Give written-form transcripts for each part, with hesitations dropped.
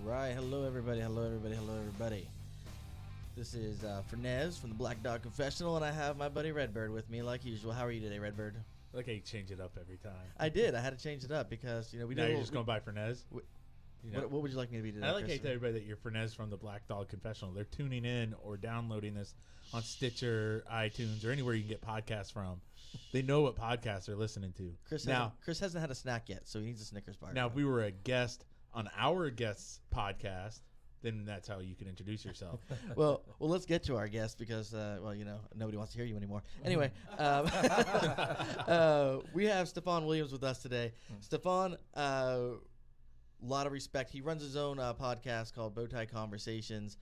right. Hello, everybody. Hello, everybody. Hello, everybody. This is Fernez from the Black Dog Confessional, and I have my buddy Redbird with me like usual. How are you today, Redbird? I like how you change it up every time. I did. I had to change it up because, we now did. You're just going by Fernez? What would you like me to be today? I like how you tell everybody that you're Fernez from the Black Dog Confessional. They're tuning in or downloading this on Stitcher, iTunes, or anywhere you can get podcasts from. They know what podcasts they're listening to. Chris hasn't had a snack yet, so he needs a Snickers bar. Now, if we were a guest on our guest's podcast, then that's how you can introduce yourself. well, let's get to our guest because, nobody wants to hear you anymore. Anyway, we have Stephon Williams with us today. Stephon, lot of respect. He runs his own podcast called Bowtie Conversations.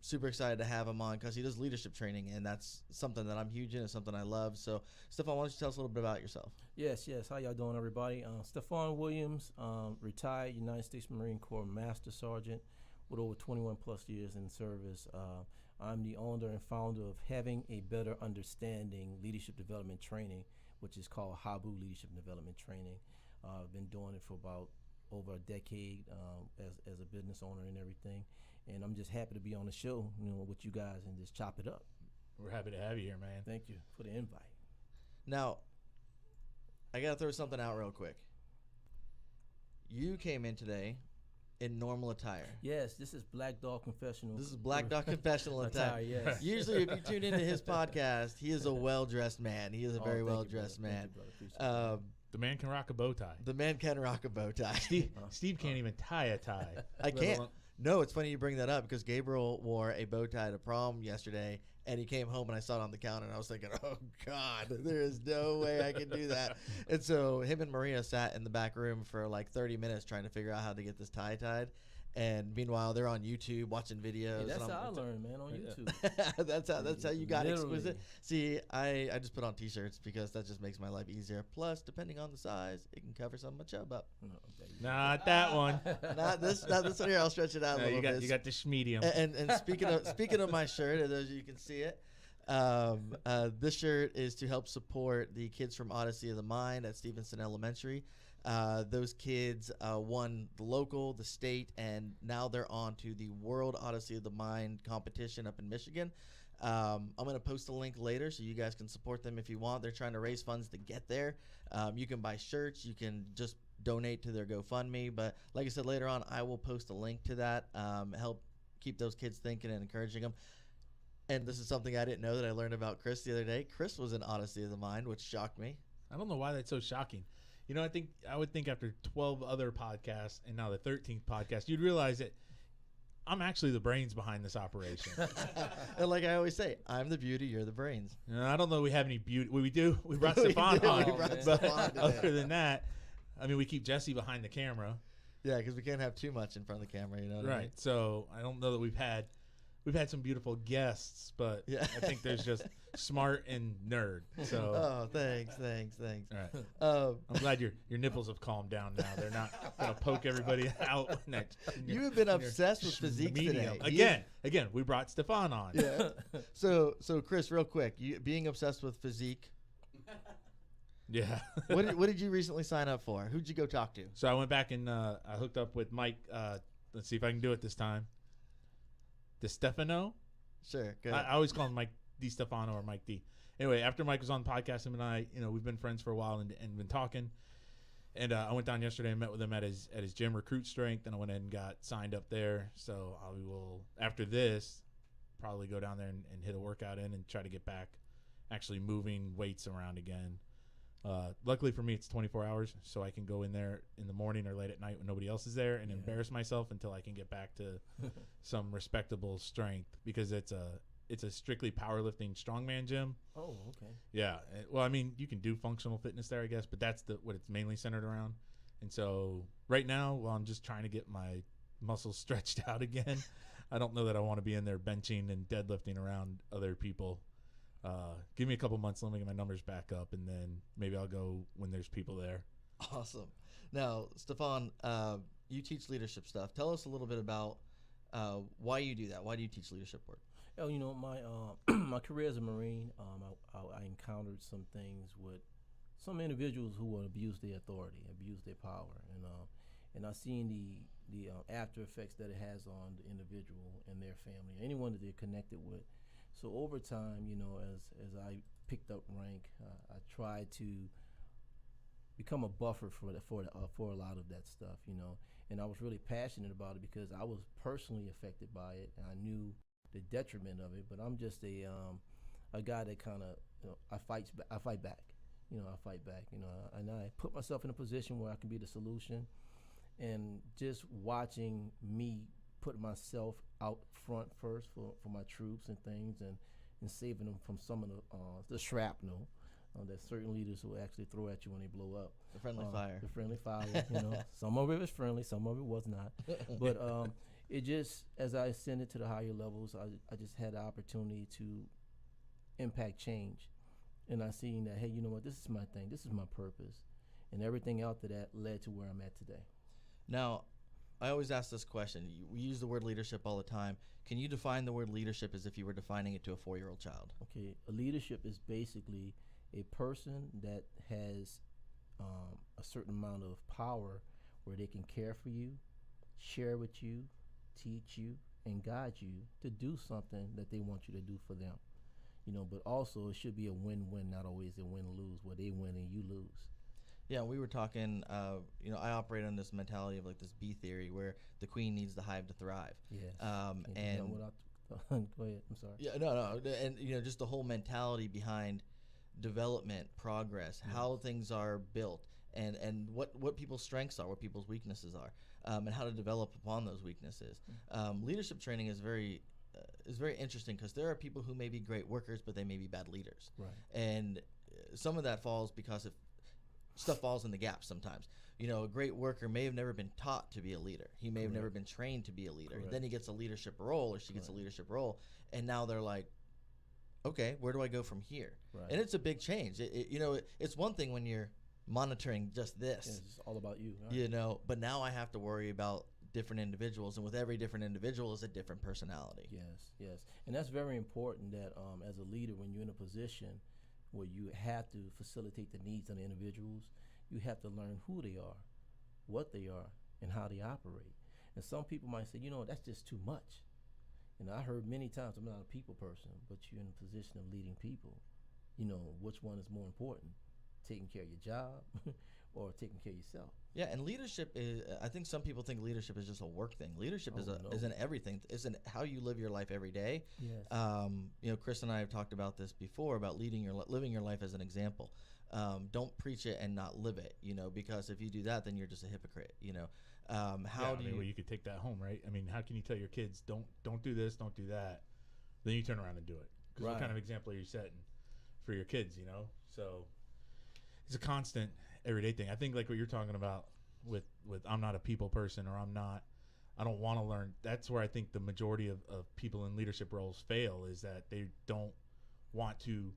Super excited to have him on because he does leadership training, and that's something that I'm huge in and something I love. So, Stephon, why don't you tell us a little bit about yourself? Yes. How y'all doing, everybody? Stephon Williams, retired United States Marine Corps Master Sergeant with over 21 plus years in service. I'm the owner and founder of Having a Better Understanding Leadership Development Training, which is called HABU Leadership Development Training. I've been doing it for about over a decade as a business owner and everything. And I'm just happy to be on the show, with you guys and just chop it up. We're happy to have you here, man. Thank you for the invite. Now, I got to throw something out real quick. You came in today in normal attire. Yes, this is Black Dog Confessional. This is Black Dog Confessional attire. Yes. Usually, if you tune into his podcast, he is a well-dressed man. He is a very well-dressed man. The man can rock a bow tie. The man can rock a bow tie. Steve can't even tie a tie. I can't. No, it's funny you bring that up because Gabriel wore a bow tie to prom yesterday, and he came home and I saw it on the counter, and I was thinking, oh, God, there is no way I can do that. And so him and Marina sat in the back room for like 30 minutes trying to figure out how to get this tie tied. And meanwhile, they're on YouTube watching videos. Hey, that's how I learned, man, on YouTube. that's how you got Literally. exquisite. See, I just put on T-shirts because that just makes my life easier. Plus, depending on the size, it can cover some of my chub up. Not that one. Not this one here. I'll stretch it out a little bit. You got the medium. And speaking of my shirt, as those you can see it, this shirt is to help support the kids from Odyssey of the Mind at Stevenson Elementary. Those kids won the local, the state, and now they're on to the World Odyssey of the Mind competition up in Michigan. I'm going to post a link later so you guys can support them if you want. They're trying to raise funds to get there. You can buy shirts. You can just donate to their GoFundMe. But like I said, later on, I will post a link to that, help keep those kids thinking and encouraging them. And this is something I didn't know that I learned about Chris the other day. Chris was in Odyssey of the Mind, which shocked me. I don't know why that's so shocking. I would think after 12 other podcasts and now the 13th podcast, you'd realize that I'm actually the brains behind this operation. And like I always say, I'm the beauty, you're the brains. I don't know we have any beauty. We do. We brought Stephon on. But other than that, we keep Jesse behind the camera. Yeah, because we can't have too much in front of the camera, you know what I mean? So I don't know that we've had some beautiful guests, but yeah. I think there's just smart and nerd. So thanks. All right. I'm glad your nipples have calmed down now. They're not gonna poke everybody out next. You have been obsessed with physique today. Again, we brought Stephon on. Yeah. So Chris, real quick, you being obsessed with physique. Yeah. What did you recently sign up for? Who'd you go talk to? So I went back and I hooked up with Mike. Let's see if I can do it this time. Stefano. Sure. Good. I always call him Mike D. Stefano or Mike D. Anyway, after Mike was on the podcast, him and I, we've been friends for a while and been talking. And I went down yesterday and met with him at his gym, Recruit Strength, and I went ahead and got signed up there. So I will, after this, probably go down there and hit a workout in and try to get back actually moving weights around again. Luckily for me, it's 24 hours, so I can go in there in the morning or late at night when nobody else is there and embarrass myself until I can get back to some respectable strength because it's a strictly powerlifting strongman gym. Oh, okay. Yeah. Well, you can do functional fitness there, I guess, but that's what it's mainly centered around. And so right now, while I'm just trying to get my muscles stretched out again, I don't know that I want to be in there benching and deadlifting around other people. Give me a couple months, let me get my numbers back up, and then maybe I'll go when there's people there. Awesome. Now, Stephon, you teach leadership stuff. Tell us a little bit about why you do that. Why do you teach leadership work? Oh, my my career as a Marine, I encountered some things with some individuals who would abuse their authority, abuse their power, and I seen the after effects that it has on the individual and their family, anyone that they're connected with. So over time, as I picked up rank, I tried to become a buffer for a lot of that stuff, and I was really passionate about it because I was personally affected by it, and I knew the detriment of it. But I'm just a guy that kind of I fight back. I fight back, and I put myself in a position where I can be the solution. And just watching me put myself out front first for my troops and things, and saving them from some of the shrapnel that certain leaders will actually throw at you when they blow up. The friendly fire. The friendly fire. Some of it was friendly, some of it was not. But it just, as I ascended to the higher levels, I just had the opportunity to impact change. And I seen that, hey, you know what, this is my thing, this is my purpose. And everything after that led to where I'm at today. Now, I always ask this question. We use the word leadership all the time. Can you define the word leadership as if you were defining it to a 4-year-old child? Okay, a leadership is basically a person that has a certain amount of power where they can care for you, share with you, teach you, and guide you to do something that they want you to do for them. But also it should be a win-win, not always a win-lose, where they win and you lose. Yeah, we were talking, I operate on this mentality of like this bee theory where the queen needs the hive to thrive. Yes. And go ahead, I'm sorry. Yeah, no. And, just the whole mentality behind development, progress, how things are built, and what people's strengths are, what people's weaknesses are, and how to develop upon those weaknesses. Leadership training is very interesting because there are people who may be great workers, but they may be bad leaders. Right. And some of that falls because stuff falls in the gaps sometimes. A great worker may have never been taught to be a leader. He may have never been trained to be a leader. Correct. Then he gets a leadership role, or she gets a leadership role, and now they're like, okay, where do I go from here? Right. And it's a big change. It's one thing when you're monitoring just this. Yeah, it's all about you. Right? But now I have to worry about different individuals, and with every different individual is a different personality. Yes. And that's very important that as a leader, when you're in a position where you have to facilitate the needs of the individuals, you have to learn who they are, what they are, and how they operate. And some people might say, that's just too much. I heard many times, I'm not a people person, but you're in a position of leading people. Which one is more important, taking care of your job or taking care of yourself? Yeah, and leadership is, I think some people think leadership is just a work thing. Leadership is in everything. It's in how you live your life every day. Yes. Chris and I have talked about this before, about living your life as an example. Don't preach it and not live it, because if you do that, then you're just a hypocrite, you could take that home, right? I mean, how can you tell your kids, don't do this, don't do that, then you turn around and do it? Because what kind of example are you setting for your kids, So it's a constant everyday thing. I think like what you're talking about with I'm not a people person, or I don't want to learn. That's where I think the majority of people in leadership roles fail, is that they don't want to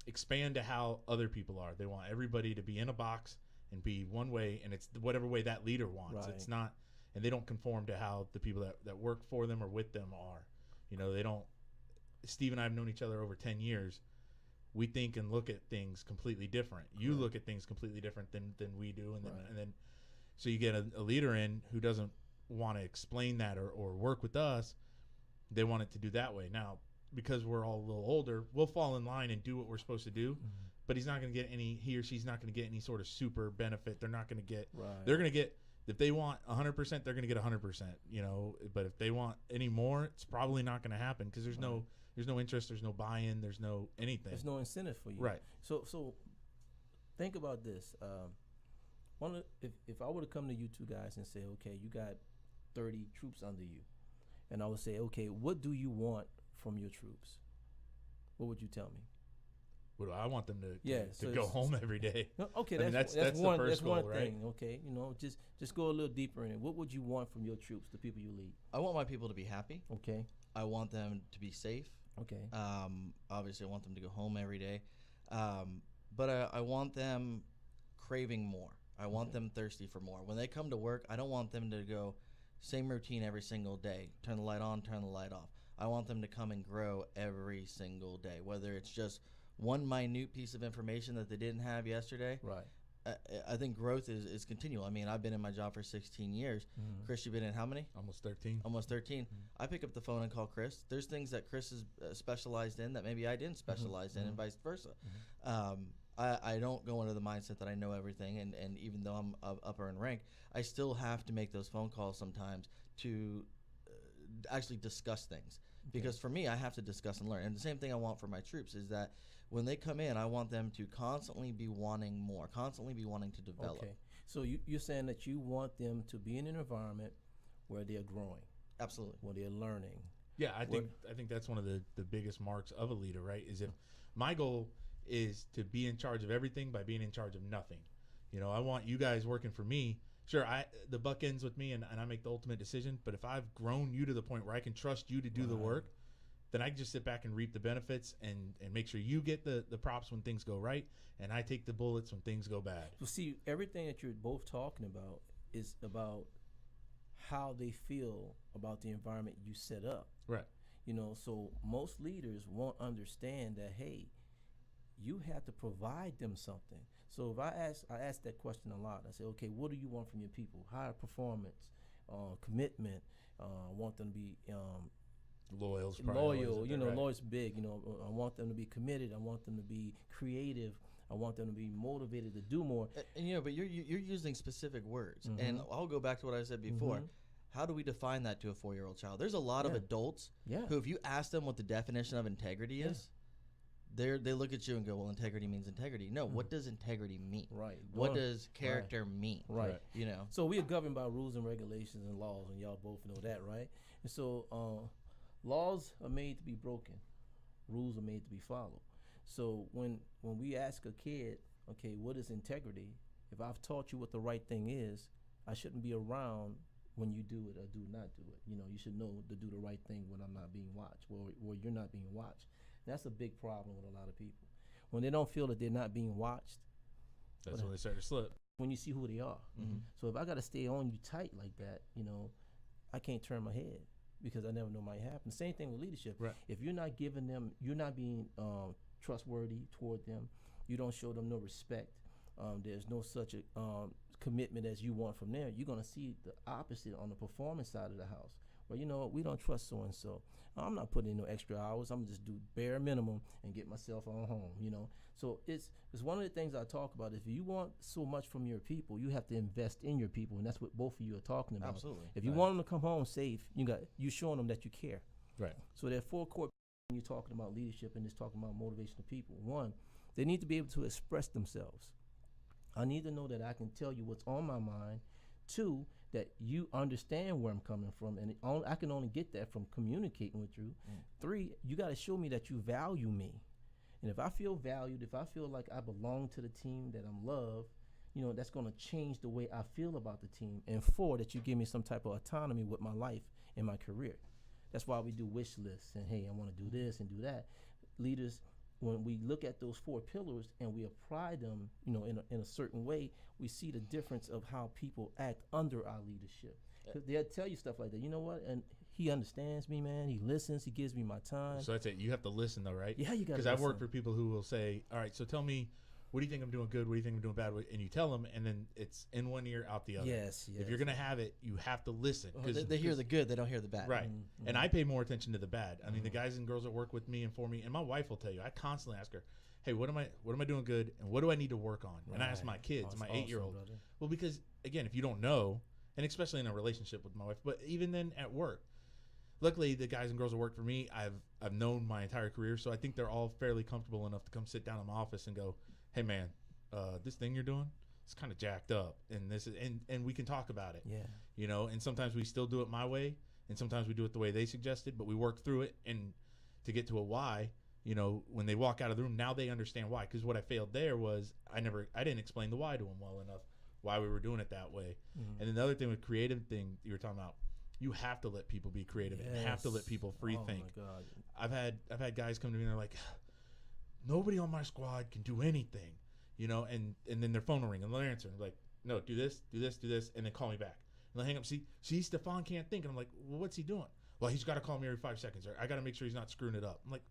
expand to how other people are. They want everybody to be in a box and be one way, and it's whatever way that leader wants. Right. It's not, and they don't conform to how the people that work for them or with them are. They don't. Steve and I have known each other over 10 years. We think and look at things completely different. You look at things completely different than we do, and then so you get a leader in who doesn't want to explain that or work with us. They want it to do that way. Now, because we're all a little older, we'll fall in line and do what we're supposed to do. But he or she's not going to get any sort of super benefit. They're not going to get. Right. They're going to get, if they want 100%, they're going to get 100%. But if they want any more, it's probably not going to happen because there's no interest, there's no buy-in, there's no anything. There's no incentive for you. Right. So think about this. If I were to come to you two guys and say, okay, you got 30 troops under you, and I would say, okay, what do you want from your troops? What would you tell me? Well, I want them to go home every day. Okay, that's one, the first goal, one right? thing. Okay, just go a little deeper in it. What would you want from your troops, the people you lead? I want my people to be happy. Okay. I want them to be safe. Okay. Obviously, I want them to go home every day. But I want them craving more. I want them thirsty for more. When they come to work, I don't want them to go same routine every single day. Turn the light on, turn the light off. I want them to come and grow every single day, whether it's just one minute piece of information that they didn't have yesterday. Right. I think growth is continual. I mean, I've been in my job for 16 years. Chris, you've been in how many? Almost 13. Almost 13. I pick up the phone and call Chris. There's things that Chris is specialized in that maybe I didn't specialize in, and vice versa. I don't go into the mindset that I know everything, and even though I'm upper in rank, I still have to make those phone calls sometimes to actually discuss things. Because for me, I have to discuss and learn. And the same thing I want for my troops is that when they come in, I want them to constantly be wanting more, constantly be wanting to develop. Okay. So you're saying that you want them to be in an environment where they're growing. Absolutely. Where they're learning. Yeah, I think that's one of the biggest marks of a leader, right? Is if my goal is to be in charge of everything by being in charge of nothing. You know, I want you guys working for me. Sure, the buck ends with me and I make the ultimate decision, but if I've grown you to the point where I can trust you to do the work, then I can just sit back and reap the benefits and make sure you get the props when things go right, and I take the bullets when things go bad. So see, everything that you're both talking about is about how they feel about the environment you set up. Right. You know, so most leaders won't understand that, hey, you have to provide them something. So if I ask that question a lot. I say, okay, what do you want from your people? Higher performance, commitment. I want them to be loyal. You know, loyal's big. You know, I want them to be committed. I want them to be creative. I want them to be motivated to do more. And you know, but you're using specific words, and I'll go back to what I said before. How do we define that to a 4-year-old child? There's a lot of adults who, if you ask them what the definition of integrity is, they look at you and go, well, integrity means integrity. No, what does integrity mean? Right. What does character mean? Right. You know. So we are governed by rules and regulations and laws, and y'all both know that, right? And so laws are made to be broken. Rules are made to be followed. So when we ask a kid, okay, what is integrity? If I've taught you what the right thing is, I shouldn't be around when you do it or do not do it. You know, you should know to do the right thing when I'm not being watched, or you're not being watched. That's a big problem with a lot of people. When they don't feel that they're not being watched, that's when they start to slip. When you see who they are. So if I got to stay on you tight like that, you know, I can't turn my head because I never know what might happen. Same thing with leadership. Right. If you're not giving them, you're not being trustworthy toward them, you don't show them no respect, there's no such a commitment as you want from there, you're going to see the opposite on the performance side of the house. Well, you know, we don't trust so-and-so. I'm not putting in no extra hours. I'm just do bare minimum and get myself on home, you know. So it's one of the things I talk about. If you want so much from your people, you have to invest in your people, and that's what both of you are talking about. Absolutely. If you want them to come home safe, you showing them that you care. Right. So there are 4 core when you're talking about leadership and just talking about motivation of people. 1, they need to be able to express themselves. I need to know that I can tell you what's on my mind. 2, that you understand where I'm coming from, and I can only get that from communicating with you. 3, you got to show me that you value me, and if I feel valued, if I feel like I belong to the team, that I'm loved, you know, that's going to change the way I feel about the team. And 4, that you give me some type of autonomy with my life and my career. That's why we do wish lists and, hey, I want to do this and do that. Leaders, when we look at those 4 pillars and we apply them, you know, in a certain way, we see the difference of how people act under our leadership. They'll tell you stuff like that. You know what? And he understands me, man. He listens. He gives me my time. So that's it. You have to listen, though, right? Yeah, you got to. Because I've worked for people who will say, all right, so tell me, what do you think I'm doing good? What do you think I'm doing bad? And you tell them, and then it's in one ear, out the other. Yes. If you're going to have it, you have to listen. They hear the good, they don't hear the bad. Right. And I pay more attention to the bad. I mean, the guys and girls that work with me and for me, and my wife will tell you, I constantly ask her, hey, what am I doing good, and what do I need to work on? And I ask my kids, my 8-year-old. Awesome, well, because, again, if you don't know, and especially in a relationship with my wife, but even then at work, luckily the guys and girls that work for me, I've known my entire career, so I think they're all fairly comfortable enough to come sit down in my office and go, hey, man, this thing you're doing, it's kind of jacked up, and this is, and we can talk about it. Yeah. You know, and sometimes we still do it my way, and sometimes we do it the way they suggested, but we work through it, and to get to a why, you know, when they walk out of the room, now they understand why. Because what I failed there was I didn't explain the why to them well enough, why we were doing it that way. And then the other thing with creative thing you were talking about, you have to let people be creative. Yes. You have to let people free think. Oh my God. I've had guys come to me and they're like, nobody on my squad can do anything, you know, and then their phone will ring and they'll answer and like, no, do this, and then call me back. And they'll hang up. See, Stephon can't think. And I'm like, well, what's he doing? Well, he's got to call me every 5 seconds, or I got to make sure he's not screwing it up. I'm like,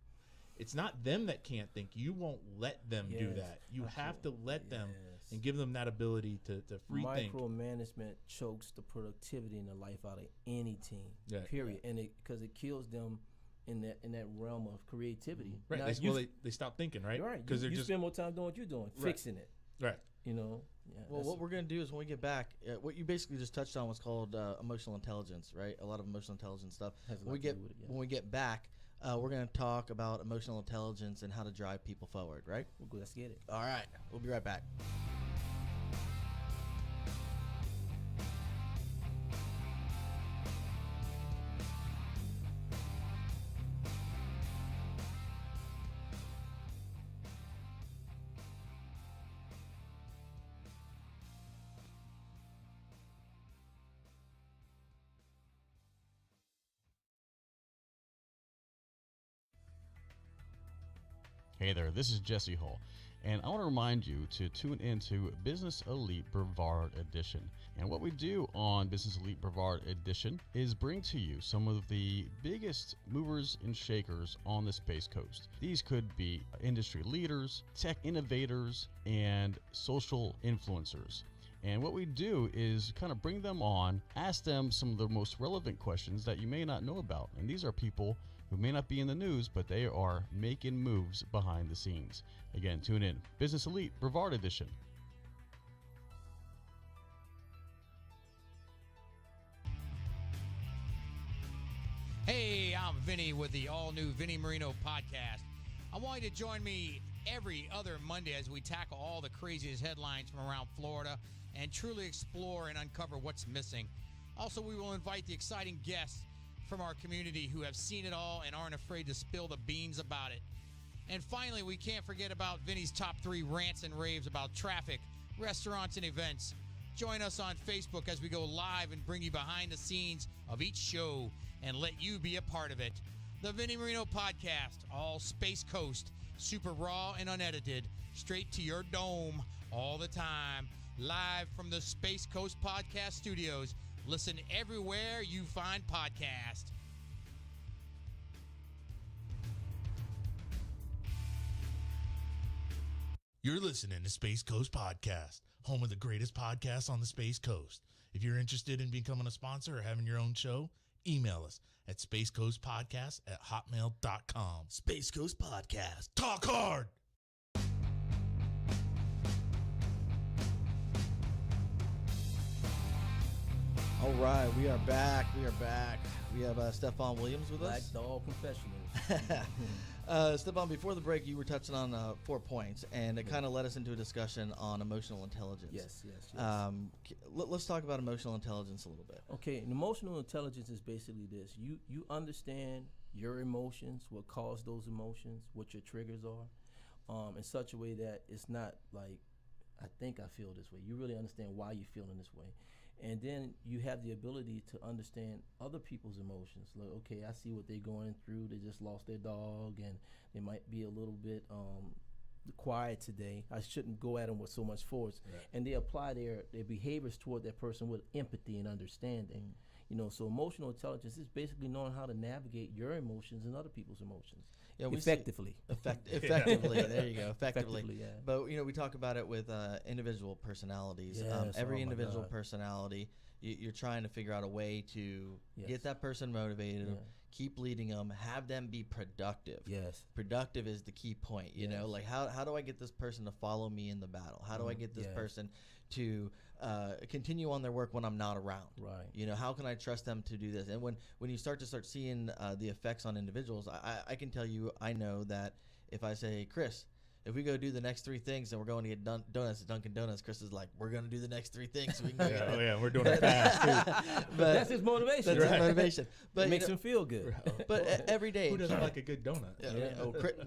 it's not them that can't think. You won't let them do that. You have to let them and give them that ability to free think. Micromanagement chokes the productivity and the life out of any team. Yeah. Period. And because it kills them in that realm of creativity. Right. Now, They stop thinking, right? Right. Because You they're just spend more time doing what you're doing, fixing it. right. You know. Yeah, Well, what we're going to do is when we get back, what you basically just touched on was called emotional intelligence, right? A lot of emotional intelligence stuff. Has a When lot to do with it, yeah. when we get back, we're going to talk about emotional intelligence and how to drive people forward, right? We'll go, let's get it. All right. We'll be right back. Hey there, this is Jesse Hull, and I want to remind you to tune into Business Elite Brevard Edition. And what we do on Business Elite Brevard Edition is bring to you some of the biggest movers and shakers on the Space Coast. These could be industry leaders, tech innovators, and social influencers. And what we do is kind of bring them on, ask them some of the most relevant questions that you may not know about. And these are people who may not be in the news, but they are making moves behind the scenes. Again, tune in. Business Elite Brevard Edition. Hey, I'm Vinny with the all-new Vinny Marino podcast. I want you to join me every other Monday as we tackle all the craziest headlines from around Florida and truly explore and uncover what's missing. Also, we will invite the exciting guests from our community who have seen it all and aren't afraid to spill the beans about it. And finally, we can't forget about Vinny's top 3 rants and raves about traffic, restaurants, and events. Join us on Facebook as we go live and bring you behind the scenes of each show and let you be a part of it. The Vinny Marino Podcast, all Space Coast, super raw and unedited, straight to your dome all the time, live from the Space Coast Podcast Studios. Listen everywhere you find podcasts. You're listening to Space Coast Podcast, home of the greatest podcasts on the Space Coast. If you're interested in becoming a sponsor or having your own show, email us at spacecoastpodcast@hotmail.com. Space Coast Podcast. Talk hard! All right. We are back. We have Stephon Williams with Black us. Dog Confessional. Stephon, before the break, you were touching on 4 points, and it kind of led us into a discussion on emotional intelligence. Yes. Let's talk about emotional intelligence a little bit. Okay, and emotional intelligence is basically this. You understand your emotions, what caused those emotions, what your triggers are, in such a way that it's not like, I think I feel this way. You really understand why you're feeling this way. And then you have the ability to understand other people's emotions. Like, okay, I see what they're going through. They just lost their dog, and they might be a little bit quiet today. I shouldn't go at them with so much force. Right. And they apply their behaviors toward that person with empathy and understanding. You know, so emotional intelligence is basically knowing how to navigate your emotions and other people's emotions effectively. Effectively, there you go. Effectively, yeah. But we talk about it with individual personalities. Yes, Every individual God. personality, you're trying to figure out a way to get that person motivated, keep leading them, have them be productive. Yes. Productive is the key point. You know, like how do I get this person to follow me in the battle? How do I get this person to continue on their work when I'm not around? Right. You know, how can I trust them to do this? And when you start seeing the effects on individuals, I can tell you, I know that if I say, Chris, if we go do the next 3 things and we're going to get donuts at Dunkin' Donuts, Chris is like, we're going to do the next 3 things. So we can go We're doing it fast, too. But that's his motivation. That's his motivation. But it makes him feel good. But every day. Who doesn't like a good donut?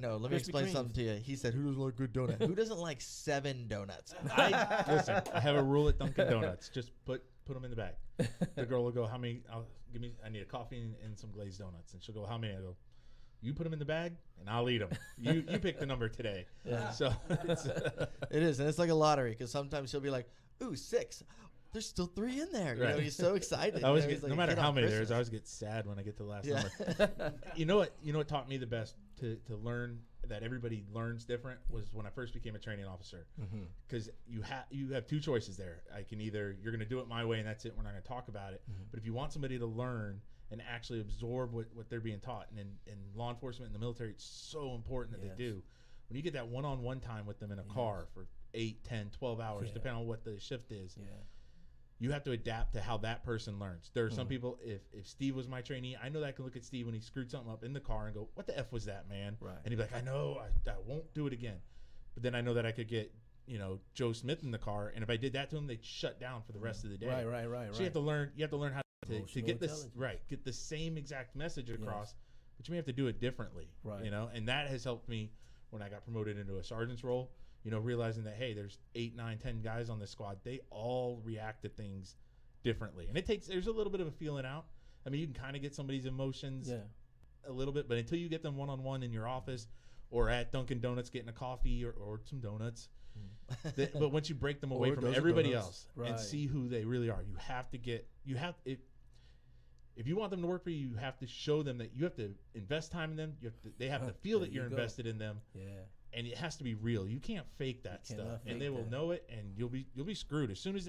No, let me Krispy explain Kremes. something to you. He said, who doesn't like a good donut? Who doesn't like 7 donuts? Listen, I have a rule at Dunkin' Donuts. Just put them in the bag. The girl will go, how many? I need a coffee and some glazed donuts. And she'll go, how many? I go, you put them in the bag and I'll eat them. You pick the number today. Yeah. So it is, and it's like a lottery because sometimes she'll be like, ooh, 6. there's still 3 in there. You know, he's so excited. I always he's get, like no a matter kid how on many there's, Christmas. I always get sad when I get to the last Yeah. number. You know what taught me the best to learn that everybody learns different was when I first became a training officer. Because you have 2 choices there. I can either, you're going to do it my way and that's it, we're not going to talk about it. But if you want somebody to learn and actually absorb what they're being taught, and in law enforcement and the military, it's so important that they do. When you get that one-on-one time with them in a car for 8, 10, 12 hours, depending on what the shift is, you have to adapt to how that person learns. There are some people, if Steve was my trainee, I know that I can look at Steve when he screwed something up in the car and go, what the F was that, man? Right. And he'd be like, I know, I won't do it again. But then I know that I could get, Joe Smith in the car, and if I did that to him, they'd shut down for the rest of the day. Right. So you have to learn how to get this, intelligence. get the same exact message across, but you may have to do it differently, Right. And that has helped me when I got promoted into a sergeant's role, realizing that, hey, there's 8, 9, 10 guys on this squad. They all react to things differently. And there's a little bit of a feeling out. I mean, you can kind of get somebody's emotions a little bit, but until you get them one-on-one in your office or at Dunkin' Donuts getting a coffee or some donuts, but once you break them away from everybody else and see who they really are, if you want them to work for you, you have to show them that you have to invest time in them. They have to feel that you're invested in them. Yeah. And it has to be real. You can't fake that stuff, and they will know it, and you'll be screwed as soon as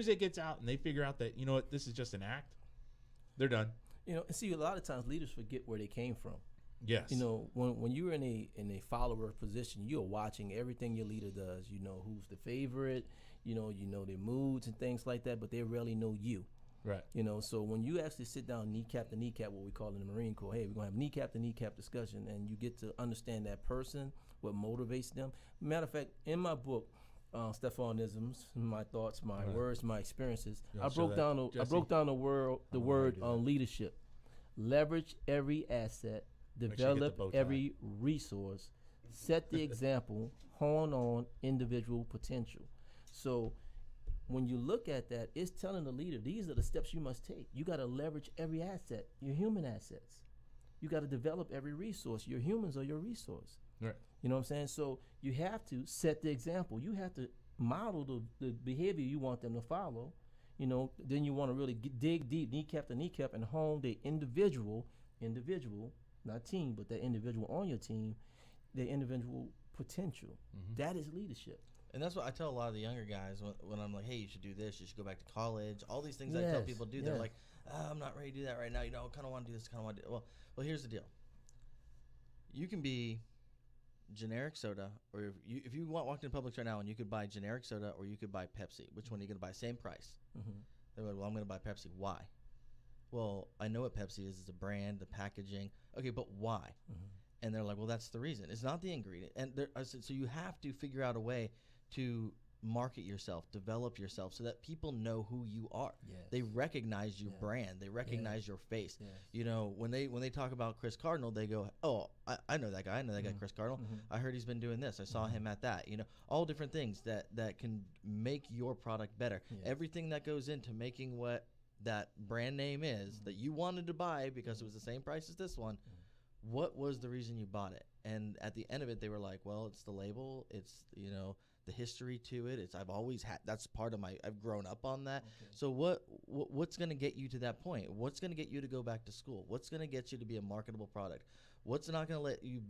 it gets out, and they figure out that this is just an act. They're done. And see, a lot of times leaders forget where they came from. Yes. When you're in a follower position, you're watching everything your leader does. You know who's the favorite. You know their moods and things like that, but they rarely know you. Right. So when you actually sit down kneecap to kneecap, what we call in the Marine Corps, hey, we're gonna have kneecap to kneecap discussion, and you get to understand that person, what motivates them. Matter of fact, in my book, Stephonisms, my thoughts, my words, my experiences, I broke down the word on leadership. Leverage every asset, develop every resource, set the example, hone on individual potential. So when you look at that, it's telling the leader, these are the steps you must take. You got to leverage every asset, your human assets. You got to develop every resource. Your humans are your resource. Right. You know what I'm saying? So you have to set the example. You have to model the behavior you want them to follow. Then you want to really dig deep, kneecap to kneecap, and hone the individual, not team, but the individual on your team, their individual potential. That is leadership. And that's what I tell a lot of the younger guys when I'm like, hey, you should do this, you should go back to college. All these things I tell people to do, they're like, I'm not ready to do that right now. I kind of want to do this, kind of want to do it. Well, here's the deal. You can be generic soda, or if you walked in Publix right now and you could buy generic soda or you could buy Pepsi, which one are you going to buy? Same price. They're like, well, I'm going to buy Pepsi. Why? Well, I know what Pepsi is. It's a brand, the packaging. Okay, but why? And they're like, well, that's the reason. It's not the ingredient. And I said, so you have to figure out a way to market yourself, develop yourself, so that people know who you are. Yes. They recognize your brand. They recognize your face. Yes. When they talk about Chris Cardinal, they go, oh, I know that guy. I know that guy, Chris Cardinal. I heard he's been doing this. I saw him at that. All different things that can make your product better. Yes. Everything that goes into making what that brand name is that you wanted to buy because it was the same price as this one. What was the reason you bought it? And at the end of it, they were like, well, it's the label. It's, the history to it. I've always had, that's part of I've grown up on that. Okay. So what's going to get you to that point? What's going to get you to go back to school? What's going to get you to be a marketable product? What's not going to let you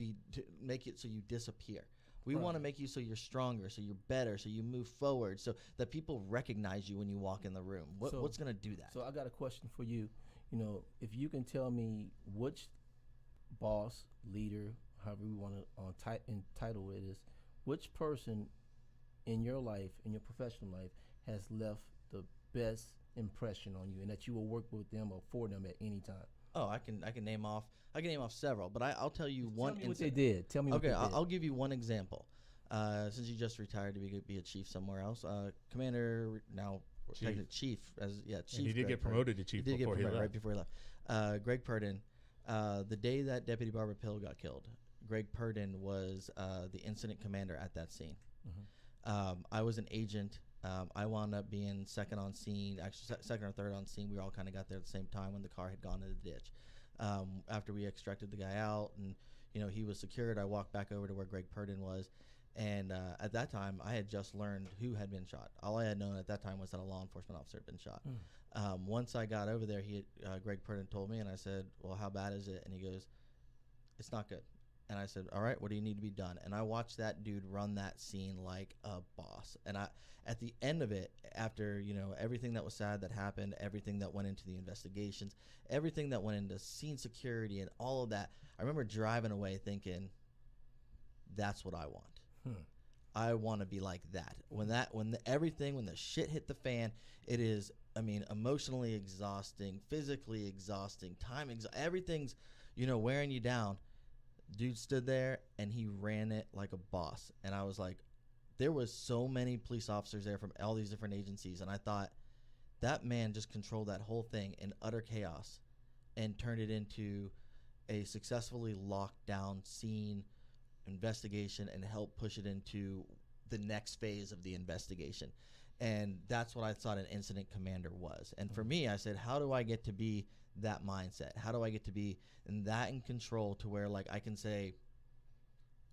make it so you disappear? We want to make you so you're stronger, so you're better, so you move forward, so that people recognize you when you walk in the room. What's going to do that? So I got a question for you. If you can tell me which boss, leader, however we want to entitle it is, which person in your life, in your professional life, has left the best impression on you, and that you will work with them or for them at any time? Oh, I can name off several, but I'll tell you one. Tell me what they did. Tell me. Okay, what they did. I'll give you one example. Since you just retired to be a chief somewhere else, Commander now chief Chief. And he did get promoted to chief before he left. Right before he left. Greg Purdon, the day that Deputy Barbara Pill got killed, Greg Purdon was the incident commander at that scene. I was an agent. I wound up being second on scene, actually second or third on scene. We all kind of got there at the same time when the car had gone in the ditch. After we extracted the guy out and he was secured, I walked back over to where Greg Purdon was, And at that time, I had just learned who had been shot. All I had known at that time was that a law enforcement officer had been shot. Once I got over there, Greg Purdon told me, and I said, well, how bad is it? And he goes, it's not good. And I said, all right, what do you need to be done? And I watched that dude run that scene like a boss. And at the end of it, after, everything that was sad that happened, everything that went into the investigations, everything that went into scene security and all of that, I remember driving away thinking, that's what I want. I want to be like that. When the shit hit the fan, it is, emotionally exhausting, physically exhausting, everything's, wearing you down. Dude stood there and he ran it like a boss. And I was like, there was so many police officers there from all these different agencies. And I thought, that man just controlled that whole thing in utter chaos and turned it into a successfully locked down scene investigation and helped push it into the next phase of the investigation. And that's what I thought an incident commander was. And for me, I said, how do I get to be that mindset? How do I get to be in control to where, like, I can say,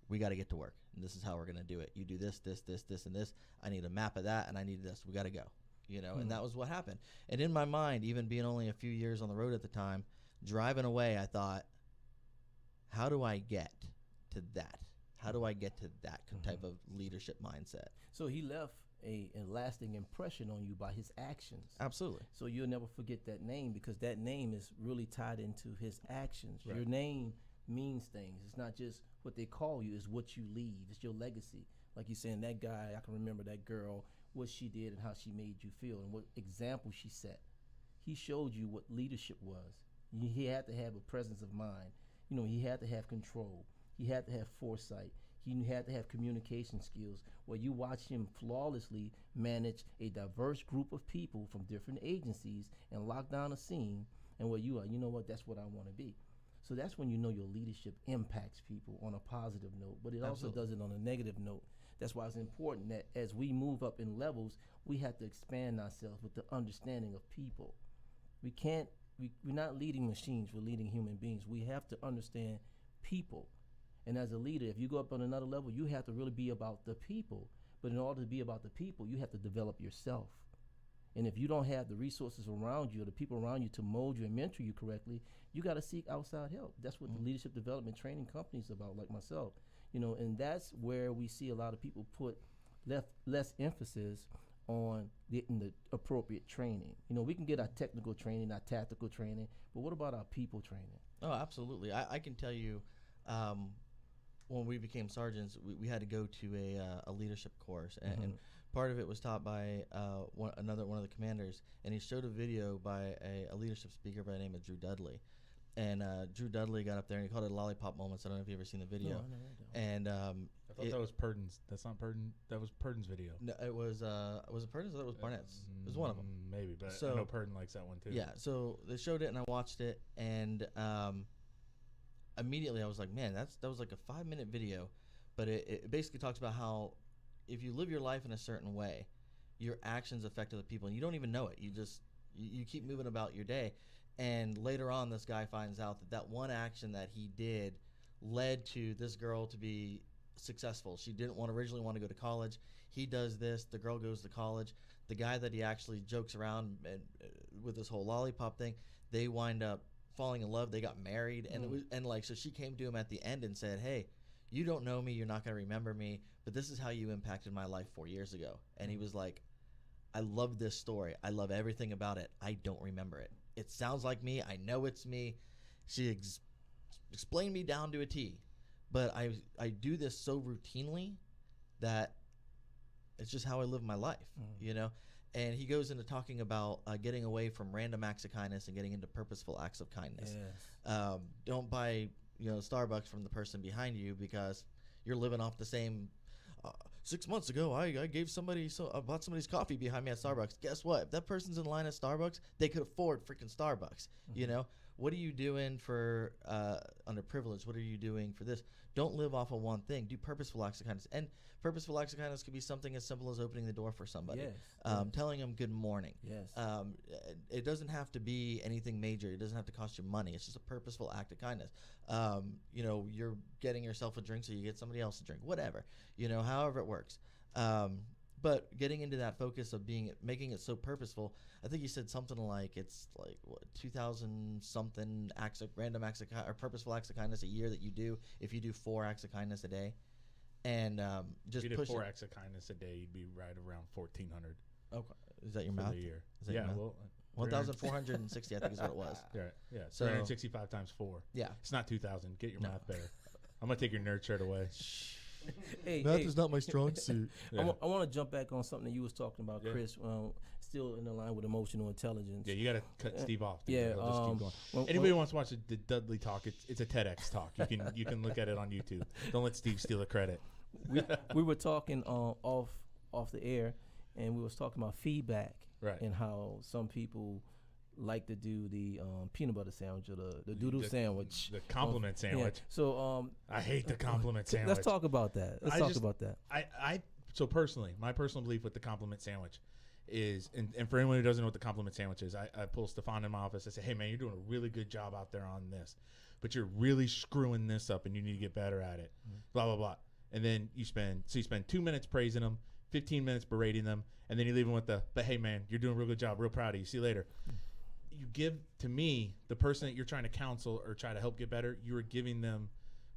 we got to get to work, and this is how we're going to do it. You do this, this, this, this, and this. I need a map of that, and I need this. We got to go, and that was what happened. And in my mind, even being only a few years on the road at the time, driving away, I thought, how do I get to that? How do I get to that type of leadership mindset? So he left a lasting impression on you by his actions. Absolutely. So you'll never forget that name, because that name is really tied into his actions. Right. Your name means things. It's not just what they call you, it's what you leave. It's your legacy. Like you're saying, that guy, I can remember that girl, what she did and how she made you feel and what example she set. He showed you what leadership was. He had to have a presence of mind. He had to have control. He had to have foresight. He had to have communication skills, where you watch him flawlessly manage a diverse group of people from different agencies and lock down a scene, and where you are, that's what I want to be. So that's when your leadership impacts people on a positive note, but it also does it on a negative note. That's why it's important that as we move up in levels, we have to expand ourselves with the understanding of people. We're not leading machines, we're leading human beings. We have to understand people. And as a leader, if you go up on another level, you have to really be about the people. But in order to be about the people, you have to develop yourself. And if you don't have the resources around you or the people around you to mold you and mentor you correctly, you got to seek outside help. That's what the leadership development training companies about, like myself. And that's where we see a lot of people put less emphasis on getting the appropriate training. We can get our technical training, our tactical training, but what about our people training? Oh, absolutely. I can tell you, when we became sergeants, we had to go to a leadership course, and part of it was taught by one of the commanders, and he showed a video by a leadership speaker by the name of Drew Dudley. And Drew Dudley got up there and he called it Lollipop Moments. I don't know if you've ever seen the video. No, I never heard that. And I thought that was Purdon's. That's not Purdon. That was Purdon's video. No, it was it Purdon's or it was Barnett's? It was one of them. Maybe, but I know Purdon likes that one too. Yeah, so they showed it and I watched it, and immediately I was like, man, that was like a 5-minute video, but it basically talks about how if you live your life in a certain way, your actions affect other people and you don't even know it. You keep moving about your day, and later on this guy finds out that one action that he did led to this girl to be successful. She didn't originally want to go to college. He does this, the girl goes to college. The guy that he actually jokes around with this whole lollipop thing, they wind up falling in love. They got married, and so she came to him at the end and said, hey, you don't know me, you're not going to remember me, but this is how you impacted my life 4 years ago. And he was like, I love this story, I love everything about it, I don't remember it. It sounds like me, I know it's me. She explained me down to a T, but I do this so routinely that it's just how I live my life, And he goes into talking about getting away from random acts of kindness and getting into purposeful acts of kindness. Yes. Don't buy Starbucks from the person behind you because you're living off the same. 6 months ago, I bought somebody's coffee behind me at Starbucks. Guess what? If that person's in line at Starbucks, they could afford freaking Starbucks. what are you doing for underprivileged? What are you doing for this? Don't live off of one thing. Do purposeful acts of kindness. And purposeful acts of kindness could be something as simple as opening the door for somebody, telling them good morning. It doesn't have to be anything major. It doesn't have to cost you money. It's just a purposeful act of kindness. You're getting yourself a drink so you get somebody else a drink, whatever, however it works. But getting into that focus of making it so purposeful, I think you said something like it's like 2,000 something random acts of or purposeful acts of kindness a year that you do if you do 4 acts of kindness a day, and just if you push did 4 acts of kindness a day, you'd be right around 1,400. Okay, is that your for math? the year? Is that your math? Well, 1,460, I think is what it was. Yeah, So 365 times 4. Yeah, It's not 2,000. Get your math better. I'm gonna take your nerd shirt away. math is not my strong suit. Yeah. I want to jump back on something that you was talking about, Chris. Still in the line with emotional intelligence. Yeah, you gotta cut Steve off. Dude. Yeah, He'll just keep going. Anybody who wants to watch the Dudley talk, it's a TEDx talk. You can look at it on YouTube. Don't let Steve steal the credit. we were talking off the air, and we was talking about feedback, right? And how some people like to do the peanut butter sandwich or the doodle sandwich, the compliment sandwich. Yeah. So I hate the compliment sandwich. Let's talk about that. So personally, my personal belief with the compliment sandwich is, and for anyone who doesn't know what the compliment sandwich is, I pull Stephon in my office. I say, hey man, you're doing a really good job out there on this, but you're really screwing this up, and you need to get better at it. Blah blah blah. And then you spend 2 minutes praising them, 15 minutes berating them, and then you leave them with but hey man, you're doing a real good job, real proud of you. See you later. You give to me, the person that you're trying to counsel or try to help get better, you are giving them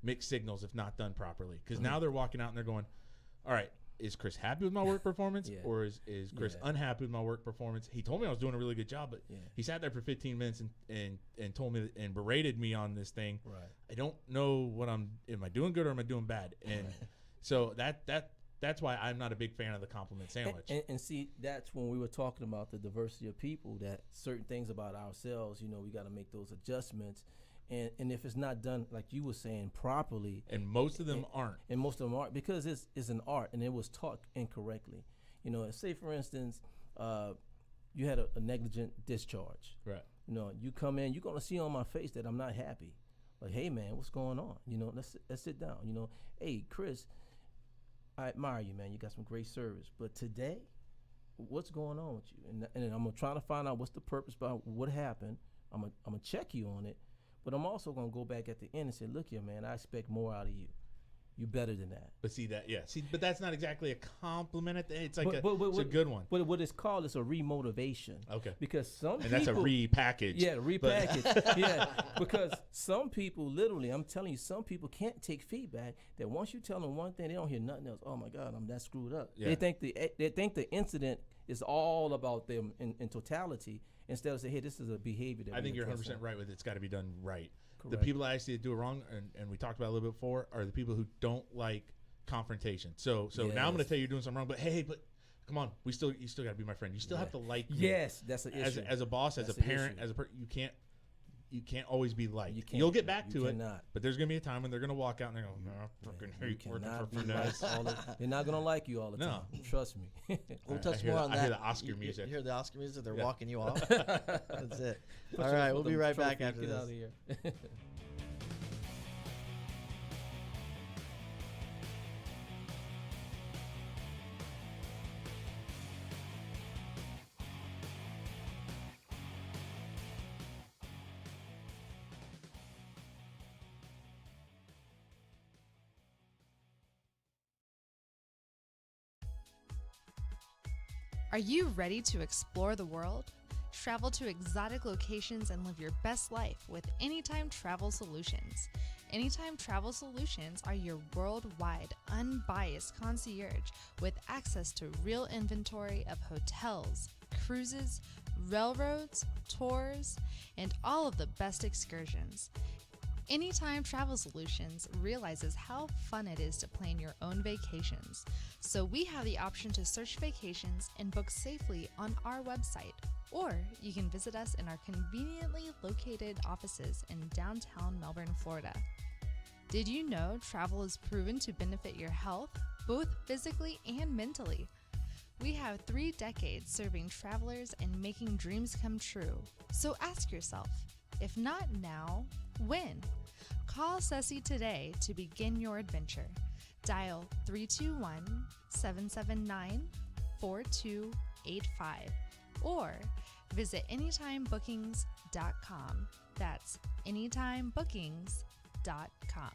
mixed signals if not done properly. Because now they're walking out and they're going, all right, is Chris happy with my work performance or is Chris unhappy with my work performance? He told me I was doing a really good job, but he sat there for 15 minutes and told me and berated me on this thing. Right. I don't know am I doing good or am I doing bad? And so that's why I'm not a big fan of the compliment sandwich. And see, that's when we were talking about the diversity of people, that certain things about ourselves, we got to make those adjustments. And if it's not done, like you were saying, properly. And most of them aren't. And most of them aren't, because it's an art and it was taught incorrectly. Say, for instance, you had a negligent discharge. Right. You come in, you're going to see on my face that I'm not happy. Like, hey, man, what's going on? Let's sit down. Hey, Chris, I admire you, man. You got some great service. But today, what's going on with you? And I'm trying to find out what's the purpose about what happened. I'm gonna check you on it. But I'm also going to go back at the end and say, look here, man, I expect more out of you. You're better than that. But but that's not exactly a compliment. It's like it's a good one. But what it's called is a remotivation. Okay. Because that's a repackage. Yeah, repackage. Yeah, because some people, literally, I'm telling you, some people can't take feedback. That once you tell them one thing, they don't hear nothing else. Oh my God, I'm that screwed up. Yeah. They think the incident is all about them in totality, instead of saying, hey, this is a behavior that I think you're 100% right with it's got to be done right. Correct. The people that actually do it wrong, and we talked about it a little bit before, are the people who don't like confrontation. So now I'm going to tell you you're doing something wrong, but hey, but come on, you still got to be my friend. You still have to like me. Yes, that's an issue. As a boss, that's as a parent, as a you can't always be liked. You'll get back to it, but there's going to be a time when they're going to walk out and they're going, no, fucking hate working for finesse. They're not going to like you all the time. Trust me. We'll touch more on that. I hear the Oscar music. You hear the Oscar music? They're walking you off. That's it. All right, we'll be right back after this. Get out of here. Are you ready to explore the world? Travel to exotic locations and live your best life with Anytime Travel Solutions. Anytime Travel Solutions are your worldwide, unbiased concierge with access to real inventory of hotels, cruises, railroads, tours, and all of the best excursions. Anytime Travel Solutions realizes how fun it is to plan your own vacations, so we have the option to search vacations and book safely on our website, or you can visit us in our conveniently located offices in downtown Melbourne, Florida. Did you know travel is proven to benefit your health, both physically and mentally? We have 3 decades serving travelers and making dreams come true. So ask yourself, If not now, when? Call Ceci today to begin your adventure. Dial 321-779-4285 or visit anytimebookings.com. That's anytimebookings.com.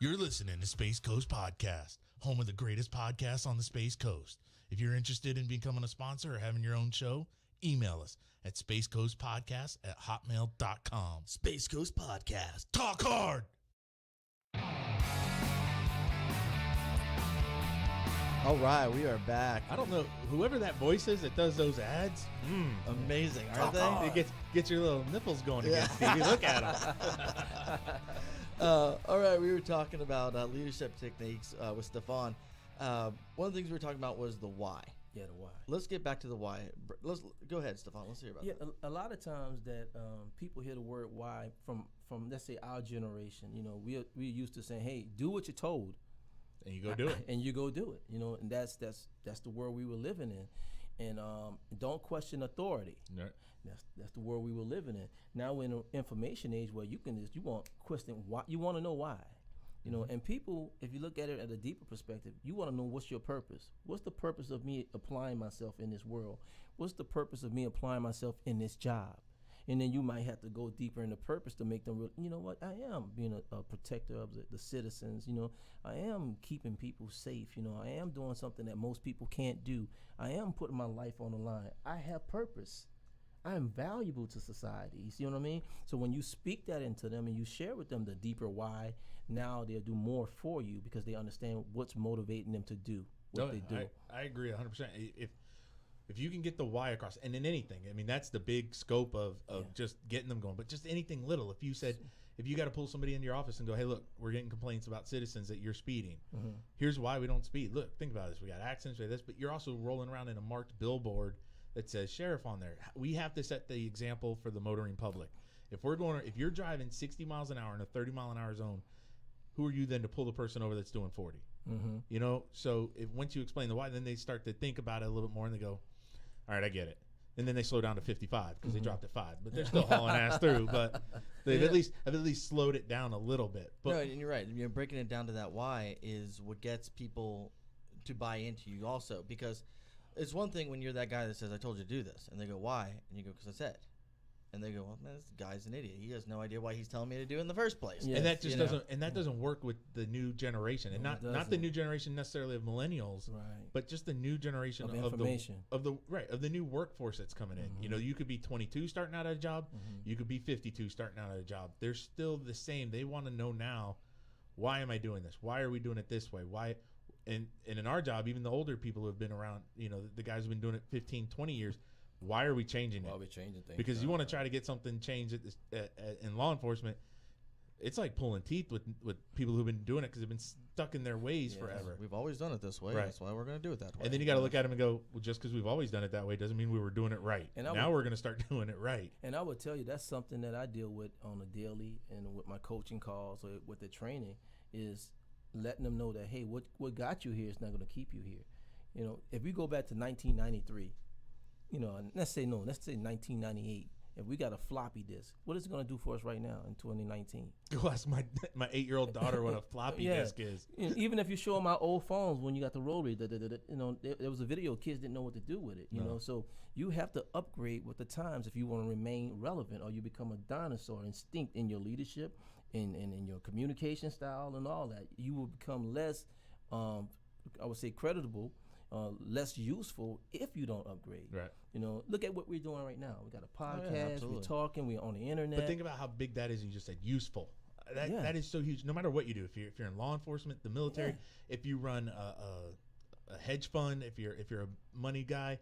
You're listening to Space Coast Podcast, home of the greatest podcasts on the Space Coast. If you're interested in becoming a sponsor or having your own show, email us at spacecoastpodcast@hotmail.com. Space Coast Podcast. Talk hard! All right, we are back. I don't know whoever that voice is that does those ads. Amazing, aren't they? It gets your little nipples going again, Stevie. Look at them. All right, we were talking about leadership techniques with Stephon. One of the things we were talking about was the why. Yeah, the why. Let's get back to the why. Let's go ahead, Stephon. Let's hear about that. A lot of times that people hear the word why from let's say our generation. You know, we're used to saying, "Hey, do what you're told," And you go do it. and you go do it. You know, and that's the world we were living in, and don't question authority. Right. That's the world we were living in. Now we're in an information age where you want question why, you want to know why. You know, and people, if you look at it at a deeper perspective, you want to know what's your purpose. What's the purpose of me applying myself in this world? What's the purpose of me applying myself in this job? And then you might have to go deeper in the purpose to make them real. You know what? I am being a protector of the citizens. You know, I am keeping people safe. You know, I am doing something that most people can't do. I am putting my life on the line. I have purpose. I am valuable to society. You see what I mean? So when you speak that into them and you share with them the deeper why, now they'll do more for you because they understand what's motivating them to do what they do. I agree 100%. If you can get the why across, and in anything, I mean, that's the big scope of just getting them going. But just anything little, if you said, if you got to pull somebody into your office and go, hey, look, we're getting complaints about citizens that you're speeding. Here's why we don't speed. Look, think about this. We got accidents, we got this, but you're also rolling around in a marked billboard that says sheriff on there. We have to set the example for the motoring public. If you're driving 60 miles an hour in a 30-mile-an-hour zone, who are you then to pull the person over that's doing 40? You know, so once you explain the why, then they start to think about it a little bit more and they go, all right, I get it. And then they slow down to 55 because they dropped at 5, but they're still hauling ass through. But they've at least slowed it down a little bit. But no, and you're right. You know, breaking it down to that why is what gets people to buy into you also, because it's one thing when you're that guy that says, I told you to do this, and they go, why? And you go, because I said. And they go, well, man, this guy's an idiot. He has no idea why he's telling me to do it in the first place. Yes. And that just doesn't work with the new generation, and not the new generation necessarily of millennials, Right. but just the new generation Of of information. the new workforce that's coming in. You know, you could be 22 starting out at a job, you could be 52 starting out at a job. They're still the same. They want to know now, why am I doing this? Why are we doing it this way? Why? And in our job, even the older people who have been around, you know, the guys who've been doing it 15, 20 years. Why are we changing it? Why are we changing things? Because you want to try to get something changed in law enforcement. It's like pulling teeth with people who've been doing it because they've been stuck in their ways forever. We've always done it this way. Right. That's why we're going to do it that way. And then you got to look at them and go, well, just because we've always done it that way doesn't mean we were doing it right. And now we're going to start doing it right. And I would tell you that's something that I deal with on a daily and with my coaching calls or with the training is letting them know that, hey, what got you here is not going to keep you here. You know, if we go back to 1993, you know, and let's say 1998. If we got a floppy disk, what is it going to do for us right now in 2019? Go ask my 8-year-old daughter what a floppy disk is. You know, even if you show them our old phones when you got the rotary, you know, there was a video, kids didn't know what to do with it. You know, so you have to upgrade with the times if you want to remain relevant, or you become a dinosaur, extinct in your leadership, in your communication style, and all that. You will become less, I would say, creditable. Less useful if you don't upgrade. Right. You know, look at what we're doing right now. We got a podcast, absolutely. we're talking, we're on the internet. But think about how big that is. You just said useful. That is so huge. No matter what you do, if you're in law enforcement, the military, if you run a hedge fund, if you're a money guy,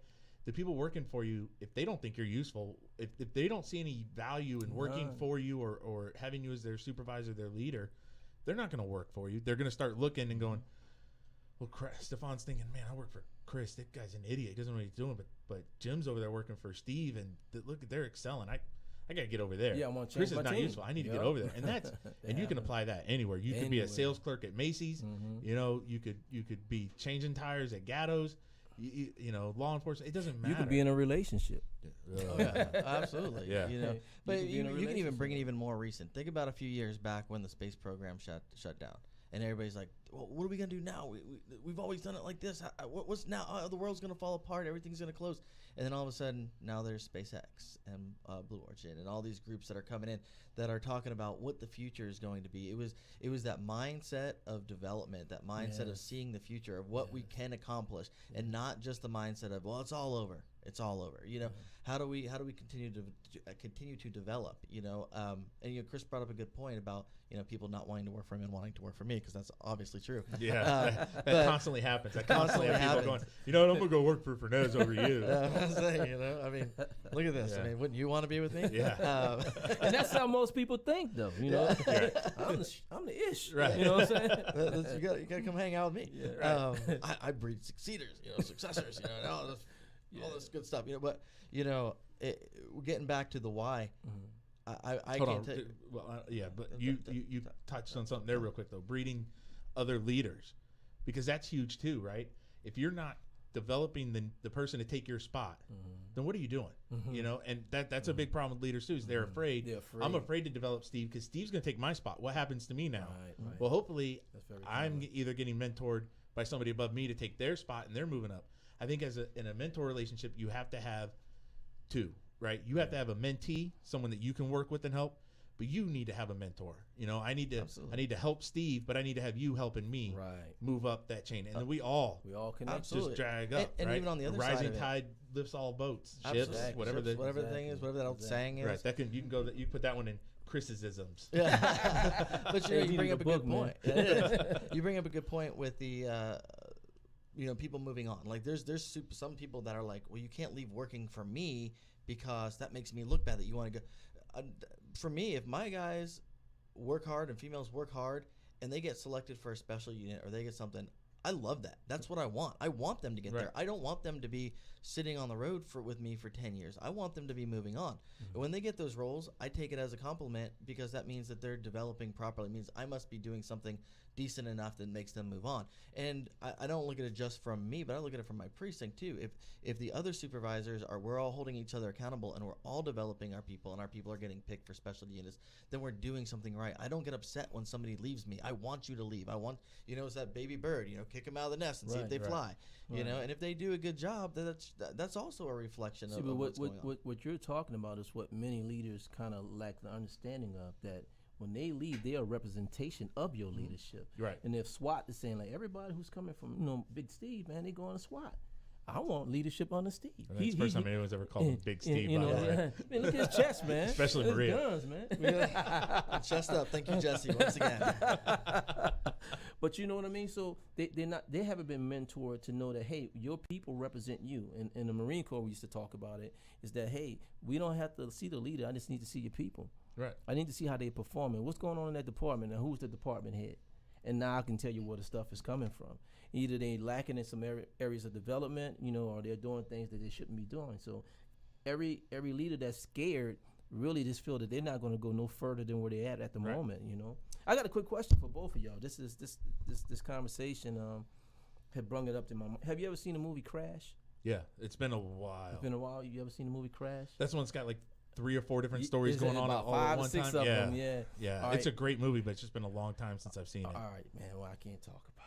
the people working for you, if they don't think you're useful, if they don't see any value in working for you or having you as their supervisor, their leader, they're not going to work for you. They're going to start looking and going, well, Stephon's thinking, man, I work for Chris. That guy's an idiot. He doesn't know what he's doing. But Jim's over there working for Steve, and look, they're excelling. I got to get over there. Yeah, I want to Chris change is my not team. useful. I need to get over there. And that's and you can apply that anywhere. You could be a sales clerk at Macy's. You know, you could be changing tires at Gatto's. you know, law enforcement. It doesn't matter. You can be in a relationship. Oh, yeah, absolutely. Yeah. You know, but You can be in a you can even bring it relationship. even more recent. Think about a few years back when the space program shut down, and everybody's like, "Well, what are we gonna do now? We've always done it like this. What's now? The world's gonna fall apart. Everything's gonna close." And then all of a sudden, now there's SpaceX and Blue Origin and all these groups that are coming in that are talking about what the future is going to be. It was that mindset of development, that mindset of Yes. seeing the future of what we can accomplish, and not just the mindset of, well, it's all over. It's all over. You know, how do we continue to develop? You know, and you know, Chris brought up a good point about, you know, people not wanting to work for him and wanting to work for me, because that's obviously true. Yeah, but- that constantly happens. That constantly have people happens. going, you know what, I'm gonna go work for Fernez over you. I'm saying, you know, I mean, look at this. Yeah. I mean, wouldn't you want to be with me? Yeah. And that's how most people think, though. You know, I'm the ish. Right. You know what I'm saying? You gotta come hang out with me. Yeah, I breed succeeders, you know, successors, you know, and all this good stuff, you know. But you know, we're getting back to the why. I Hold can't on. tell you. Well, yeah, but you touched on something there real quick though. Breeding other leaders, because that's huge too, right? If you're not developing the person to take your spot, then what are you doing? You know, and that's a big problem with leaders too. Is they're afraid. They're afraid. I'm afraid to develop Steve because Steve's going to take my spot. What happens to me now? Right. Well, hopefully, That's very I'm common. either getting mentored by somebody above me to take their spot, and they're moving up. I think in a mentor relationship, you have to have two, right? You have to have a mentee, someone that you can work with and help, but you need to have a mentor. You know, I need to help Steve, but I need to have you helping me Right. move up that chain, and then we all connect. Absolutely. just drag up. And right? even on the A other side rising of it. tide lifts all boats, ships, Absolutely. whatever Ships, the whatever the thing is, whatever that old saying is. right. You can go you can put that one in criticisms. Yeah. But you know, Hey, you bring the up a book, good man. point. It is. You bring up a good point with the you know, people moving on. Like there's some people that are like, well, you can't leave working for me because that makes me look bad that you want to go. For me, if my guys work hard and females work hard and they get selected for a special unit or they get something, I love that. That's what I want. I want them to get there. I don't want them to be sitting on the road with me for 10 years. I want them to be moving on. And when they get those roles, I take it as a compliment because that means that they're developing properly. It means I must be doing something decent enough that makes them move on. And I don't look at it just from me, but I look at it from my precinct too. If the other supervisors we're all holding each other accountable and we're all developing our people and our people are getting picked for specialty units, then we're doing something right. I don't get upset when somebody leaves me. I want you to leave. I want, you know, it's that baby bird, you know, kick them out of the nest and see if they fly, you know, and if they do a good job, then that's also a reflection of what's going on. What you're talking about is what many leaders kind of lack the understanding of, that when they leave, they are a representation of your leadership. Right. And if SWAT is saying, like, everybody who's coming from, you know, Big Steve, man, they going to SWAT. I want leadership under Steve. That's the first time anyone's ever called him Big Steve, you by know, the way. Man, look at his chest, man. Especially His Maria. guns, man. Chest up. Thank you, Jesse, once again. But you know what I mean? So they haven't been mentored to know that, hey, your people represent you. And in the Marine Corps, we used to talk about it, is that, hey, we don't have to see the leader. I just need to see your people. Right. I need to see how they performing. What's going on in that department, and who's the department head? And now I can tell you where the stuff is coming from. Either they lacking in some areas of development, you know, or they're doing things that they shouldn't be doing. So every leader that's scared really just feel that they're not going to go no further than where they're at the moment, you know. I got a quick question for both of y'all. This conversation had brung it up to my mind. Have you ever seen the movie Crash? Yeah, it's been a while. It's been a while. You ever seen the movie Crash? That's one's got like 3 or 4 different stories Is it going on about all 5 at or one 6 time. of Yeah, them, yeah. yeah. All It's a right. great movie, but it's just been a long time since I've seen it. All right, man. Well, I can't talk about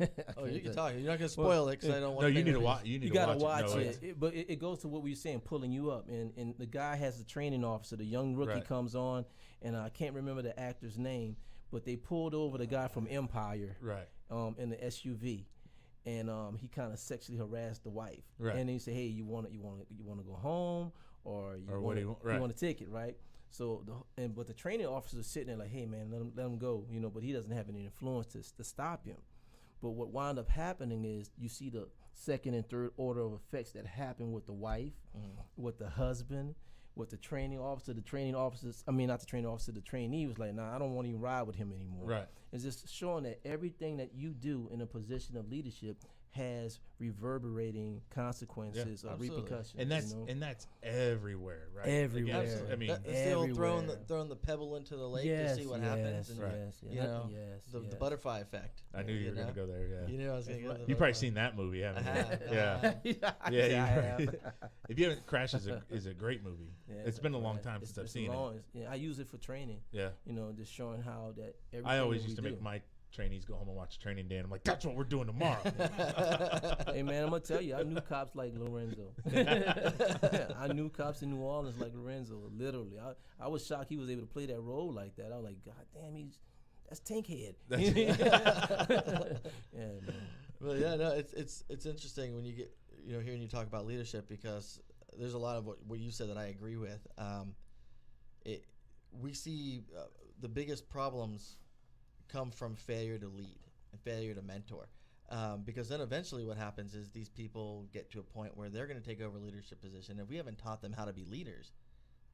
it. Oh, you can talk. You're not going to spoil it because I don't want No, to. you need to watch. You need You to gotta watch watch it. No, it. But it goes to what we were saying, pulling you up. And the guy has the training officer. The young rookie Right. comes on, and I can't remember the actor's name, but they pulled over the guy from Empire, Right. in the SUV, and he kind of sexually harassed the wife. Right. And he said, "Hey, you want to go home, or you what do you want? Right. want a ticket, right?" So but the training officer is sitting there like, "Hey, man, let him go," you know. But he doesn't have any influence to stop him. But what wound up happening is you see the second and third order of effects that happen with the wife, with the husband, with the training officer. The trainee was like, "Nah, I don't want to even ride with him anymore." Right. It's just showing that everything that you do in a position of leadership has reverberating consequences or absolutely. repercussions. And that's you know? and that's everywhere, right? Everywhere. Like, I mean, That's the old everywhere. throwing the pebble into the lake yes, to see what yes, happens. And, Right. Yes, you know, yes, the yes. butterfly effect. I knew you were going to go there. Yeah. You knew I was going to go. That's to right. the You've probably butterfly. seen that movie, I haven't have. you? Yeah. I Yeah. have. If you haven't, Crash is a great movie. Yeah, It's been a long right. time It's- since I've it's seen long. Yeah, I use it for training. it. Yeah. You know, just showing how that everything I always that used to we make do. my trainees go home and watch Training Day, and I'm like, that's what we're doing tomorrow. Hey man, I'm gonna tell you, I knew cops like Lorenzo. I knew cops in New Orleans like Lorenzo. Literally, I was shocked he was able to play that role like that. I was like, God damn, that's Tank Head. Yeah, man. Well, yeah, no, it's interesting when you get hearing you talk about leadership, because there's a lot of what you said that I agree with. We see the biggest problems come from failure to lead and failure to mentor, because then eventually what happens is these people get to a point where they're going to take over leadership position. If we haven't taught them how to be leaders,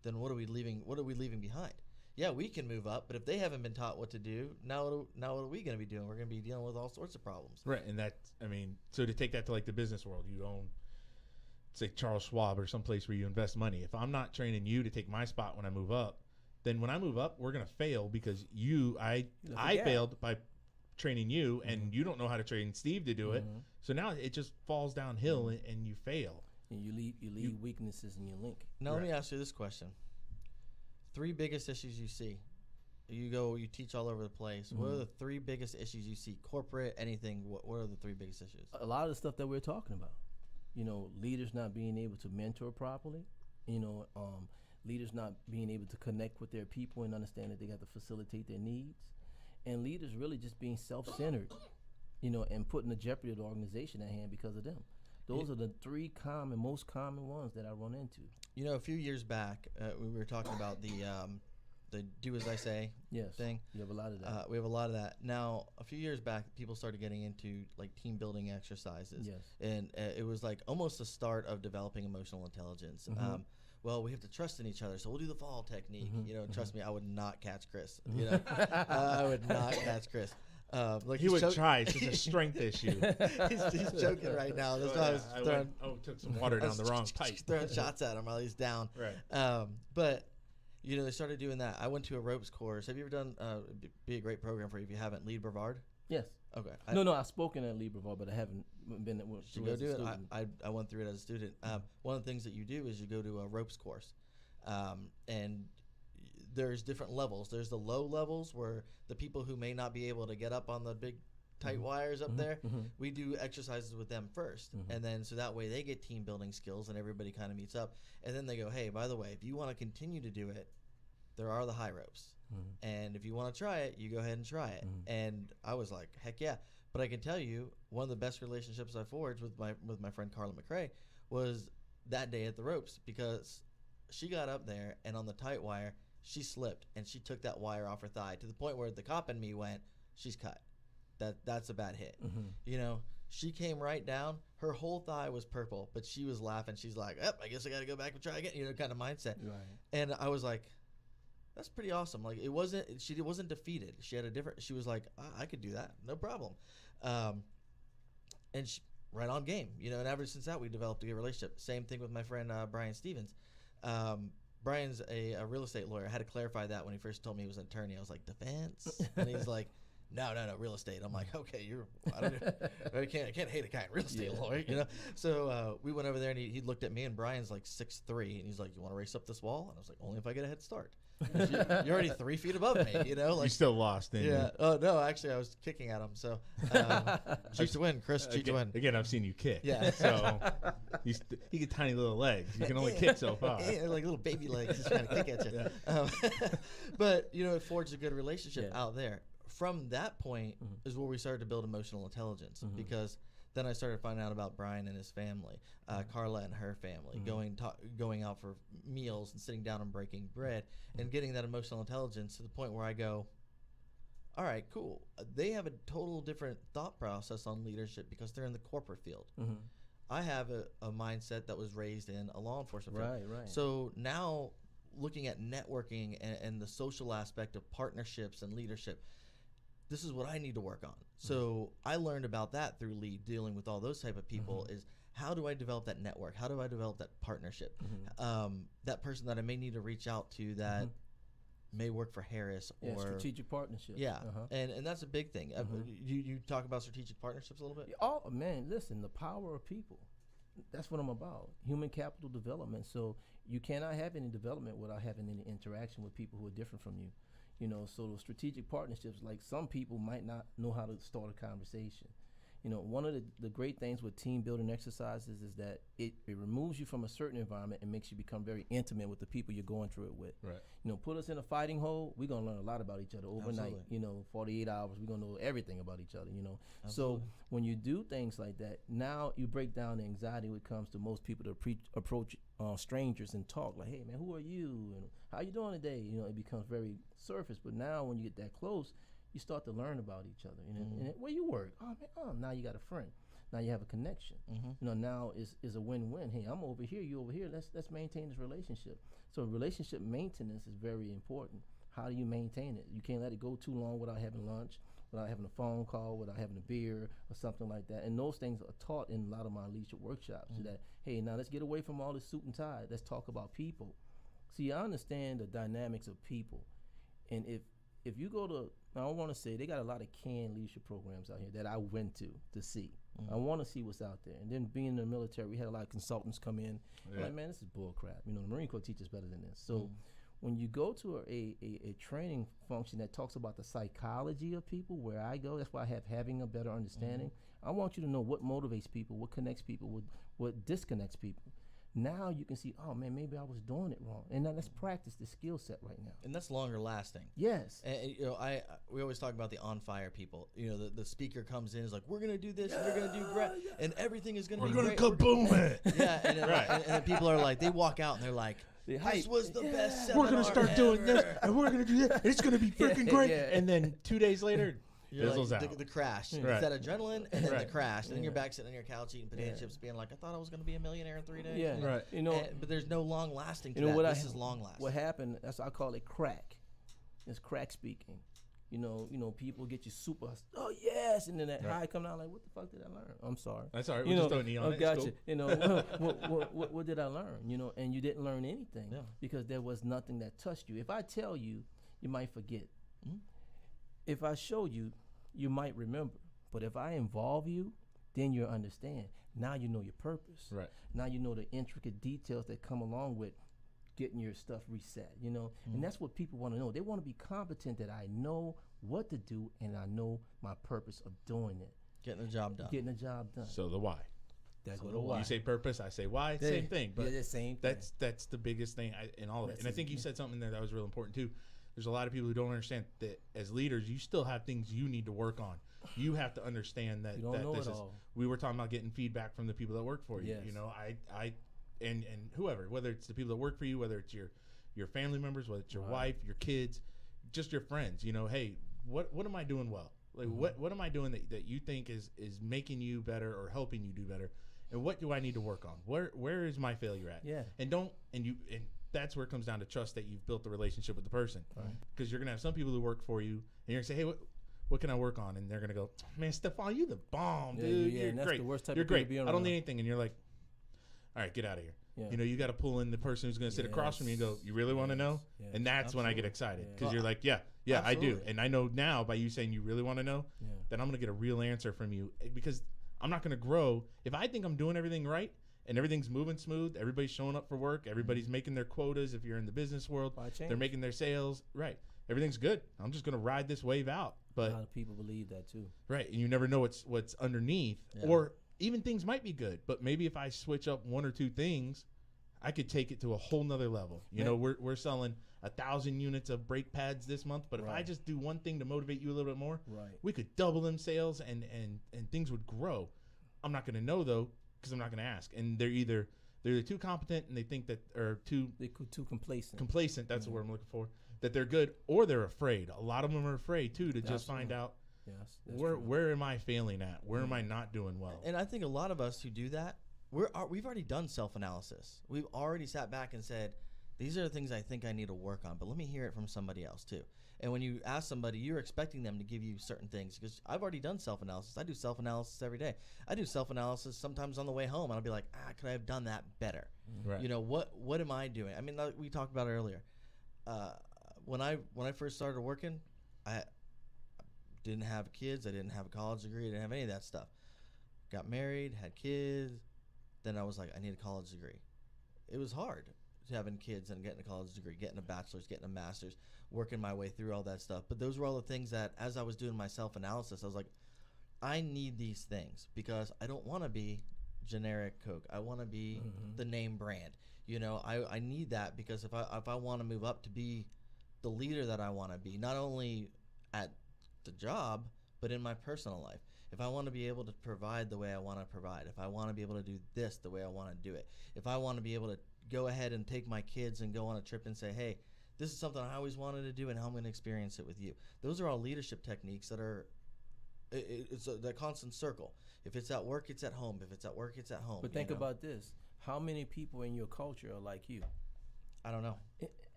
then what are we leaving behind? Yeah, we can move up, but if they haven't been taught what to do, now what are we going to be doing? We're going to be dealing with all sorts of problems. Right, and so to take that to like the business world, you own, say, Charles Schwab or someplace where you invest money. If I'm not training you to take my spot when I move up, then when I move up, we're going to fail because I failed by training you, and you don't know how to train Steve to do it. So now it just falls downhill, and you fail. And you leave weaknesses in your link. Now let me ask you this question. 3 biggest issues you see. You teach all over the place. What are the 3 biggest issues you see? Corporate, anything. What are the 3 biggest issues? A lot of the stuff that we're talking about. Leaders not being able to mentor properly. Leaders not being able to connect with their people and understand that they got to facilitate their needs. And leaders really just being self-centered, and putting the jeopardy of the organization at hand because of them. Those are the 3 most common ones that I run into. A few years back, we were talking about the do as I say thing. You have a lot of that. We have a lot of that. Now, a few years back, people started getting into like team building exercises. Yes. And it was like almost the start of developing emotional intelligence. Well, we have to trust in each other, so we'll do the fall technique. Trust me, I would not catch Chris. I would not catch Chris. He would try. It's just a strength issue. he's joking right now. That's why I was took some water down the wrong pipe. Throwing shots at him while he's down. Right. But they started doing that. I went to a ropes course. Have you ever done? Be a great program for you if you haven't. Lead Brevard. Yes. Okay. No, I've spoken at Libreville, but I haven't been at one. Should go do it. I went through it as a student. One of the things that you do is you go to a ropes course, and there's different levels. There's the low levels where the people who may not be able to get up on the big tight wires up there, we do exercises with them first, and then so that way they get team building skills and everybody kind of meets up, and then they go, hey, by the way, if you want to continue to do it, there are the high ropes. And if you want to try it, you go ahead and try it. And I was like, heck yeah. But I can tell you, one of the best relationships I forged with my friend Carla McRae was that day at the ropes, because she got up there and on the tight wire, she slipped and she took that wire off her thigh to the point where the cop and me went, she's cut. That's a bad hit. She came right down. Her whole thigh was purple, but she was laughing. She's like, I guess I got to go back and try again, kind of mindset. Right. And I was like, that's pretty awesome. Like she wasn't defeated. She had she was like, I could do that. No problem. And she, right on game, and ever since that, we developed a good relationship. Same thing with my friend, Brian Stevens. Brian's a real estate lawyer. I had to clarify that when he first told me he was an attorney. I was like, defense? And he's like, no, real estate. I'm like, okay, I can't hate a guy in real estate lawyer, So we went over there and he looked at me, and Brian's like 6'3", and he's like, you want to race up this wall? And I was like, only if I get a head start. You're already 3 feet above me, Like, you still lost, didn't you? Oh no, actually I was kicking at him. So cheat to win, Chris. Cheat to win. Again, I've seen you kick. Yeah. So you get tiny little legs. You can only kick so far. Like little baby legs, just trying to kick at you. Yeah. But it forged a good relationship out there. From that point is where we started to build emotional intelligence, because then I started finding out about Brian and his family, Carla and her family, going out for meals and sitting down and breaking bread and getting that emotional intelligence to the point where I go, all right, cool. They have a total different thought process on leadership because they're in the corporate field. I have a mindset that was raised in a law enforcement field. Right. So now looking at networking and the social aspect of partnerships and leadership, this is what I need to work on. So I learned about that through lead, dealing with all those type of people is how do I develop that network? How do I develop that partnership? That person that I may need to reach out to that may work for Harris or strategic partnerships. Yeah, and that's a big thing. You talk about strategic partnerships a little bit? Oh, man, listen, the power of people. That's what I'm about, human capital development. So you cannot have any development without having any interaction with people who are different from you. You know, so those strategic partnerships, like some people might not know how to start a conversation. You know, one of the great things with team building exercises is that it removes you from a certain environment and makes you become very intimate with the people you're going through it with. Right. You know, put us in a fighting hole, we're going to learn a lot about each other overnight. Absolutely. You know, 48 hours, we're going to know everything about each other, you know. Absolutely. So when you do things like that, now you break down the anxiety when it comes to most people to approach strangers and talk like, hey, man, who are you? And how you doing today? You know, it becomes very surface. But now when you get that close, you start to learn about each other. You know, and where you work, oh man, now you got a friend. Now you have a connection. You know, now is a win-win. Hey, I'm over here, you over here. Let's maintain this relationship. So relationship maintenance is very important. How do you maintain it? You can't let it go too long without having lunch, without having a phone call, without having a beer or something like that. And those things are taught in a lot of my leadership workshops. So that, hey, now let's get away from all this suit and tie. Let's talk about people. See, I understand the dynamics of people. And if you go to, I don't want to say, they got a lot of canned leadership programs out here that I went to see. I want to see what's out there. And then being in the military, we had a lot of consultants come in. I'm like, man, this is bull crap. You know, the Marine Corps teaches better than this. So when you go to a training function that talks about the psychology of people, where I go, that's why I have having a better understanding. I want you to know what motivates people, what connects people, what disconnects people. Now you can see, oh man, maybe I was doing it wrong, and now let's practice the skill set right now. And that's longer lasting. Yes. And you know, we always talk about the on fire people. You know, the speaker comes in, is like, we're gonna do this, and you're gonna do great, and everything is gonna be great. We're gonna kaboom it. Yeah, and then people are like, they walk out and they're like, this was the best seminar We're gonna start ever. doing this, and we're gonna do that. It's gonna be freaking great. And then 2 days later, You're fizzles like, out. the crash. Right. It's that adrenaline and then the crash. And then you're Yeah. back sitting on your couch eating potato chips being like, I thought I was going to be a millionaire in 3 days. Yeah. You know? Right. You know, But there's no long lasting to you know that. what This is long lasting. What happened? That's I call it crack. It's crack speaking. You know, people get you super. Oh yes, and then that high come down like, what the fuck did I learn? I'm sorry. That's all right. You We're know, just throwing knee on it. gotcha. It's cool. You know, what did I learn? You know, and you didn't learn anything because there was nothing that touched you. If I tell you, you might forget. If I show you, you might remember. But if I involve you, then you'll understand. Now you know your purpose. Right. Now you know the intricate details that come along with getting your stuff reset, you know? And that's what people want to know. They want to be competent that I know what to do and I know my purpose of doing it. Getting the job done. Getting the job done. So the why. That's So what the it why. You say purpose, I say why. Same thing. But the same thing. that's the biggest thing in all of it. That's And I it. think you said something there that was real important too. There's a lot of people who don't understand that as leaders, you still have things you need to work on. You have to understand that, You don't that know this it is. all. We were talking about getting feedback from the people that work for you. Yes. You know, I and whoever, whether it's the people that work for you, whether it's your family members, whether it's your wife, your kids, just your friends. You know, hey, what am I doing well? Like what am I doing that you think is making you better or helping you do better? And what do I need to work on? Where is my failure at? Yeah. And that's where it comes down to trust that you've built the relationship with the person. Because you're gonna have some people who work for you, and you're gonna say, hey, what can I work on? And they're gonna go, man, Stephon, you the bomb, Yeah, dude. yeah, You're and that's great. the worst type You're of people great. to be I don't around. need anything. And you're like, all right, get out of here. Yeah. You know, you got to pull in the person who's gonna sit across from you and go, you really want to know? Yes. And that's when I get excited because Yeah. you're like, yeah, I do. Absolutely. And I know now by you saying you really want to know, that I'm gonna get a real answer from you because I'm not gonna grow if I think I'm doing everything right. And everything's moving smooth. Everybody's showing up for work. Everybody's making their quotas. If you're in the business world, Why change? they're making their sales. Right. Everything's good. I'm just going to ride this wave out. A But lot of people believe that too. right. And you never know what's underneath. Yeah. Or even things might be good. But maybe if I switch up one or two things, I could take it to a whole nother level. You know, we're selling 1,000 units of brake pads this month. But if I Right. just do one thing to motivate you a little bit more, Right. we could double them sales and things would grow. I'm not going to know though because I'm not going to ask. And they're either too competent and they think that, or too They're too complacent. complacent. That's the word I'm looking for. That they're good, or they're afraid. A lot of them are afraid too to just find out Yes. that's where true. where am I failing at? Where am I not doing well? And I think a lot of us who do that, we've already done self-analysis. We've already sat back and said, these are the things I think I need to work on, but let me hear it from somebody else too. And when you ask somebody, you're expecting them to give you certain things, because I've already done self-analysis. I do self-analysis every day. I do self-analysis sometimes on the way home, and I'll be like, could I have done that better? Right. You know, what am I doing? I mean, we talked about it earlier. When I first started working, I didn't have kids. I didn't have a college degree. I didn't have any of that stuff. Got married, had kids. Then I was like, I need a college degree. It was hard having kids and getting a college degree, getting a bachelor's, getting a master's, working my way through all that stuff. But those were all the things that, as I was doing my self-analysis, I was like, I need these things because I don't want to be generic Coke. I want to be the name brand. You know, I need that because if I want to move up to be the leader that I want to be, not only at the job, but in my personal life. If I want to be able to provide the way I want to provide, if I want to be able to do this the way I want to do it, if I want to be able to go ahead and take my kids and go on a trip and say, hey, this is something I always wanted to do and how I'm going to experience it with you. Those are all leadership techniques that are, it's the constant circle. If it's at work, it's at home. If it's at work, it's at home. But think about this. How many people in your culture are like you? I don't know.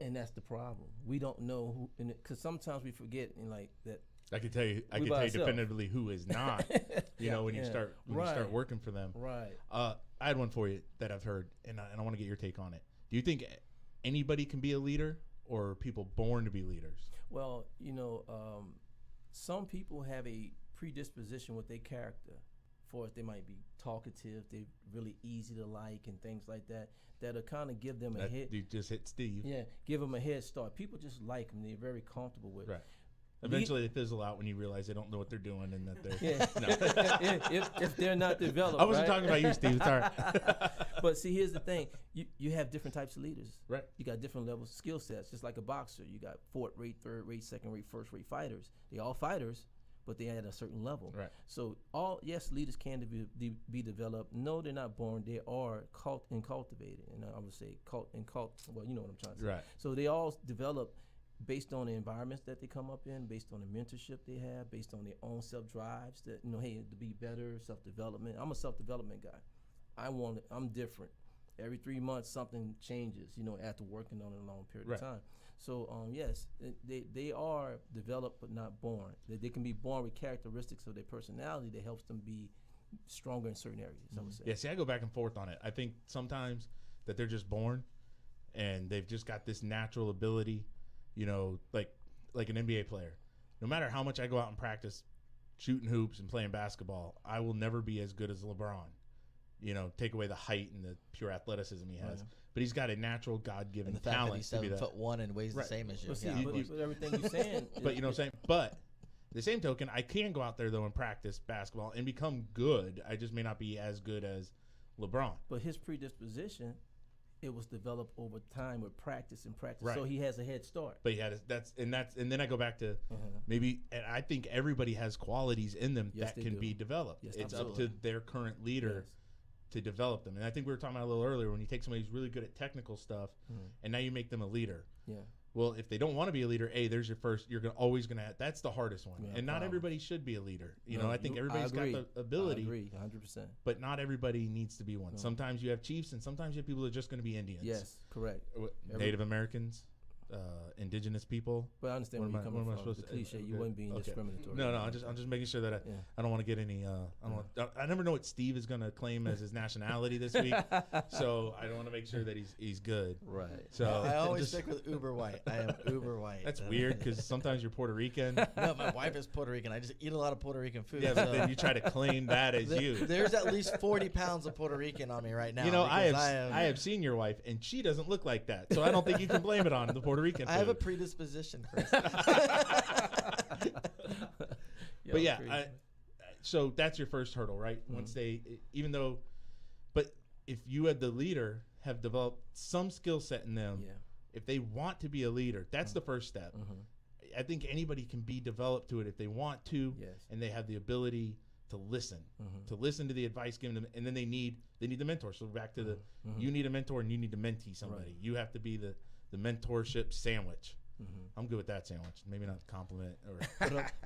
And that's the problem. We don't know who, because sometimes we forget like that. I can tell you definitively who is not. You know, when you start working for them. Right. I had one for you that I've heard, and I want to get your take on it. Do you think anybody can be a leader, or are people born to be leaders? Well, you know, some people have a predisposition with their character. For it, they might be talkative, they're really easy to like, and things like that. That'll kind of give them a head. You just hit Steve. Yeah, give them a head start. People just like them; they're very comfortable with. Right. Eventually, they fizzle out when you realize they don't know what they're doing and that they're if they're not developed. I wasn't talking about you, Steve. It's all right. But see, here's the thing: you have different types of leaders. Right. You got different levels of skill sets. Just like a boxer, you got fourth rate, third rate, second rate, first rate fighters. They all fighters, but they at a certain level. Right. So leaders can be developed. No, they're not born. They are cultivated, and I would say cult. Well, you know what I'm trying to say. Right. So they all develop based on the environments that they come up in, based on the mentorship they have, based on their own self-drives that, you know, hey, to be better, self-development. I'm a self-development guy. I'm different. Every 3 months, something changes, you know, after working on it a long period of time. So, yes, they are developed but not born. They can be born with characteristics of their personality that helps them be stronger in certain areas, I would say. Yeah, see, I go back and forth on it. I think sometimes that they're just born and they've just got this natural ability. You know, like an NBA player. No matter how much I go out and practice shooting hoops and playing basketball, I will never be as good as LeBron. You know, take away the height and the pure athleticism he has. But he's got a natural God-given and the fact talent that he's to be that. 7'1" and weighs the same as you. But see, Yeah, but everything you're saying. But you know what I'm saying? But the same token, I can go out there, though, and practice basketball and become good. I just may not be as good as LeBron. But his predisposition, it was developed over time with practice and practice. Right. So he has a head start. But yeah, and then I go back to maybe, and I think everybody has qualities in them that can be developed. Yes, it's absolutely. up to their current leader to develop them. And I think we were talking about a little earlier when you take somebody who's really good at technical stuff and now you make them a leader. Yeah. Well, if they don't want to be a leader, there's your first. You're always gonna. That's the hardest one, and not everybody should be a leader. You know, I think everybody's got the ability. I agree, 100%. But not everybody needs to be one. No. Sometimes you have chiefs, and sometimes you have people that are just going to be Indians. Yes, correct. Native Americans, indigenous people. But I understand where you're coming from. The cliche, you wouldn't be discriminatory. No, I'm just making sure that I don't want to get any. I never know what Steve is going to claim as his nationality this week, so I don't want to make sure that he's good. Right. So I always stick with uber white. I am uber white. That's weird because sometimes you're Puerto Rican. No, my wife is Puerto Rican. I just eat a lot of Puerto Rican food. Yeah, but then you try to claim that as you. There's at least 40 pounds of Puerto Rican on me right now. You know, I have seen your wife, and she doesn't look like that, so I don't think you can blame it on the Puerto Rican food. I have a predisposition, Chris. But yeah, so that's your first hurdle, right? Once but if you had the leader have developed some skill set in them, if they want to be a leader, that's the first step. I think anybody can be developed to it if they want to, and they have the ability to listen to the advice given them, and then they need the mentor. So back to you need a mentor and you need to mentee somebody. Right. You have to be the mentorship sandwich. I'm good with that sandwich. Maybe not compliment.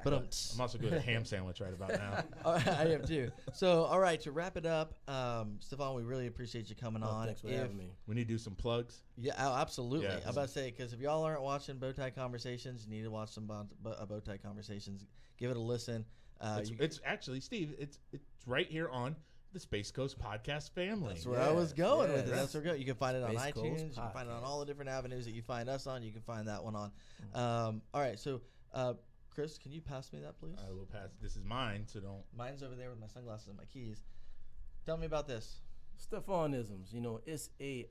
But I'm also good at ham sandwich right about now. I am too. So, all right, to wrap it up, Stephon, we really appreciate you coming on. Thanks for having me. We need to do some plugs. Yeah, absolutely. Yeah. I'm about to say, because if y'all aren't watching Bowtie Conversations, you need to watch some Bowtie Conversations. Give it a listen. It's actually, Steve, it's right here on the Space Coast Podcast family. That's where I was going with it. yes. That's where we're going. You can find it on Space Coast iTunes. You can find it on all the different avenues that you find us on. You can find that one on. All right, so Chris, can you pass me that, please? I will pass. This is mine, so don't. Mine's over there with my sunglasses and my keys. Tell me about this. Stephonisms, it's a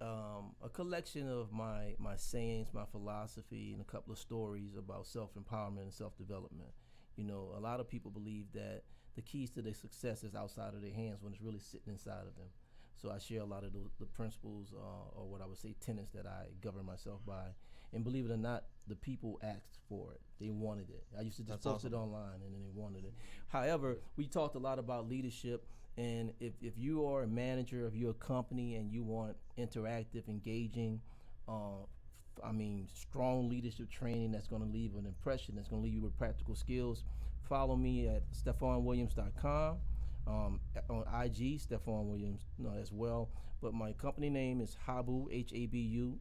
collection of my sayings, my philosophy, and a couple of stories about self-empowerment and self-development. A lot of people believe that the keys to their success is outside of their hands when it's really sitting inside of them. So I share a lot of the principles or what I would say tenets that I govern myself by. And believe it or not, the people asked for it. They wanted it. I used to just post it online and then they wanted it. However, we talked a lot about leadership. And if you are a manager, if you're a company and you want interactive, engaging, strong leadership training that's going to leave an impression, that's going to leave you with practical skills, follow me at StephonWilliams.com. On IG, Stephon Williams as well. But my company name is Habu, HABU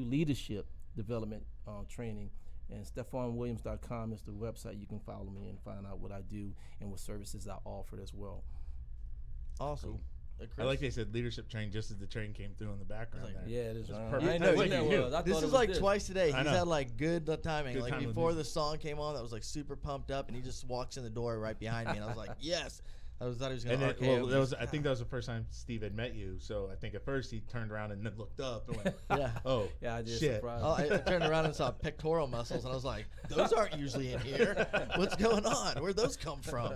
Leadership Development Training. And StephonWilliams.com is the website. You can follow me and find out what I do and what services I offer as well. Awesome. Cool. I like they said leadership train just as the train came through in the background there. Yeah, it is. perfect. I know Like what you that knew. was. I This thought it is was like this. twice today. I He's know. had like good timing. Good Like timing. before the song came on, that was like super pumped up, and he just walks in the door right behind me, and I was like, yes. I thought he was going And to then, RKO. I think that was the first time Steve had met you. So I think at first he turned around and then looked up and went, Yeah. "Oh, Yeah, I did. shit!" Surprise. Oh, I turned around and saw pectoral muscles, and I was like, those aren't usually in here. What's going on? Where'd those come from,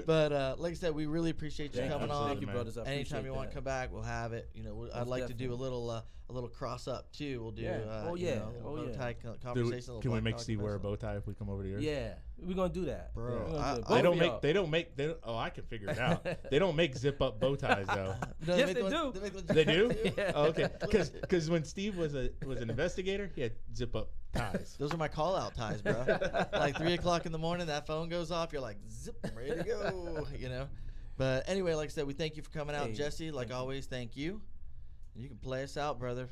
But like I said, we really appreciate you coming on. Thank you, brothers. I Anytime appreciate you want to that. come back, we'll have it. I'd like to do a little cross up too. We'll do bow tie conversation. Dude, can we make Steve wear a bow tie if we come over to yours? Yeah, we're gonna do that, Bro, We're gonna do it. I They Both don't of make. y'all. They don't make. They don't, oh, I can figure it out. They don't make zip up bow ties though. Yes, they do. They do? Yeah. Oh, okay. Because when Steve was an investigator, he had zip up ties. Those are my call out ties, bro. Like 3 o'clock in the morning, that phone goes off. You're like, zip, I'm ready to go. But anyway, like I said, we thank you for coming out, Hey, Jesse. Like always, thank you. And you can play us out, brother.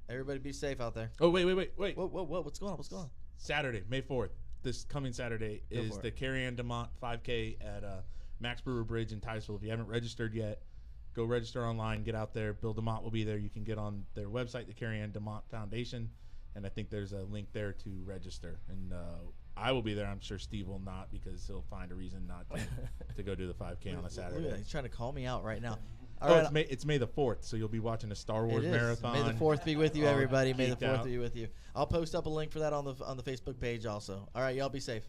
Everybody, be safe out there. Oh wait. Whoa, what's going on? What's going on? Saturday, May 4th. This coming Saturday Go is for the it. Carrie Ann DeMont 5K at Max Brewer Bridge in Titusville. If you haven't registered yet, go register online. Get out there. Bill DeMont will be there. You can get on their website, the Carrie Ann DeMont Foundation, and I think there's a link there to register. And I will be there. I'm sure Steve will not because he'll find a reason not to go do the 5K on a Look at Saturday. that. He's trying to call me out right now. Oh, All right. it's May the 4th, so you'll be watching a Star Wars It is. marathon. May the 4th be with you, All everybody. May the geeked 4th out. be with you. I'll post up a link for that on the Facebook page also. All right, y'all be safe.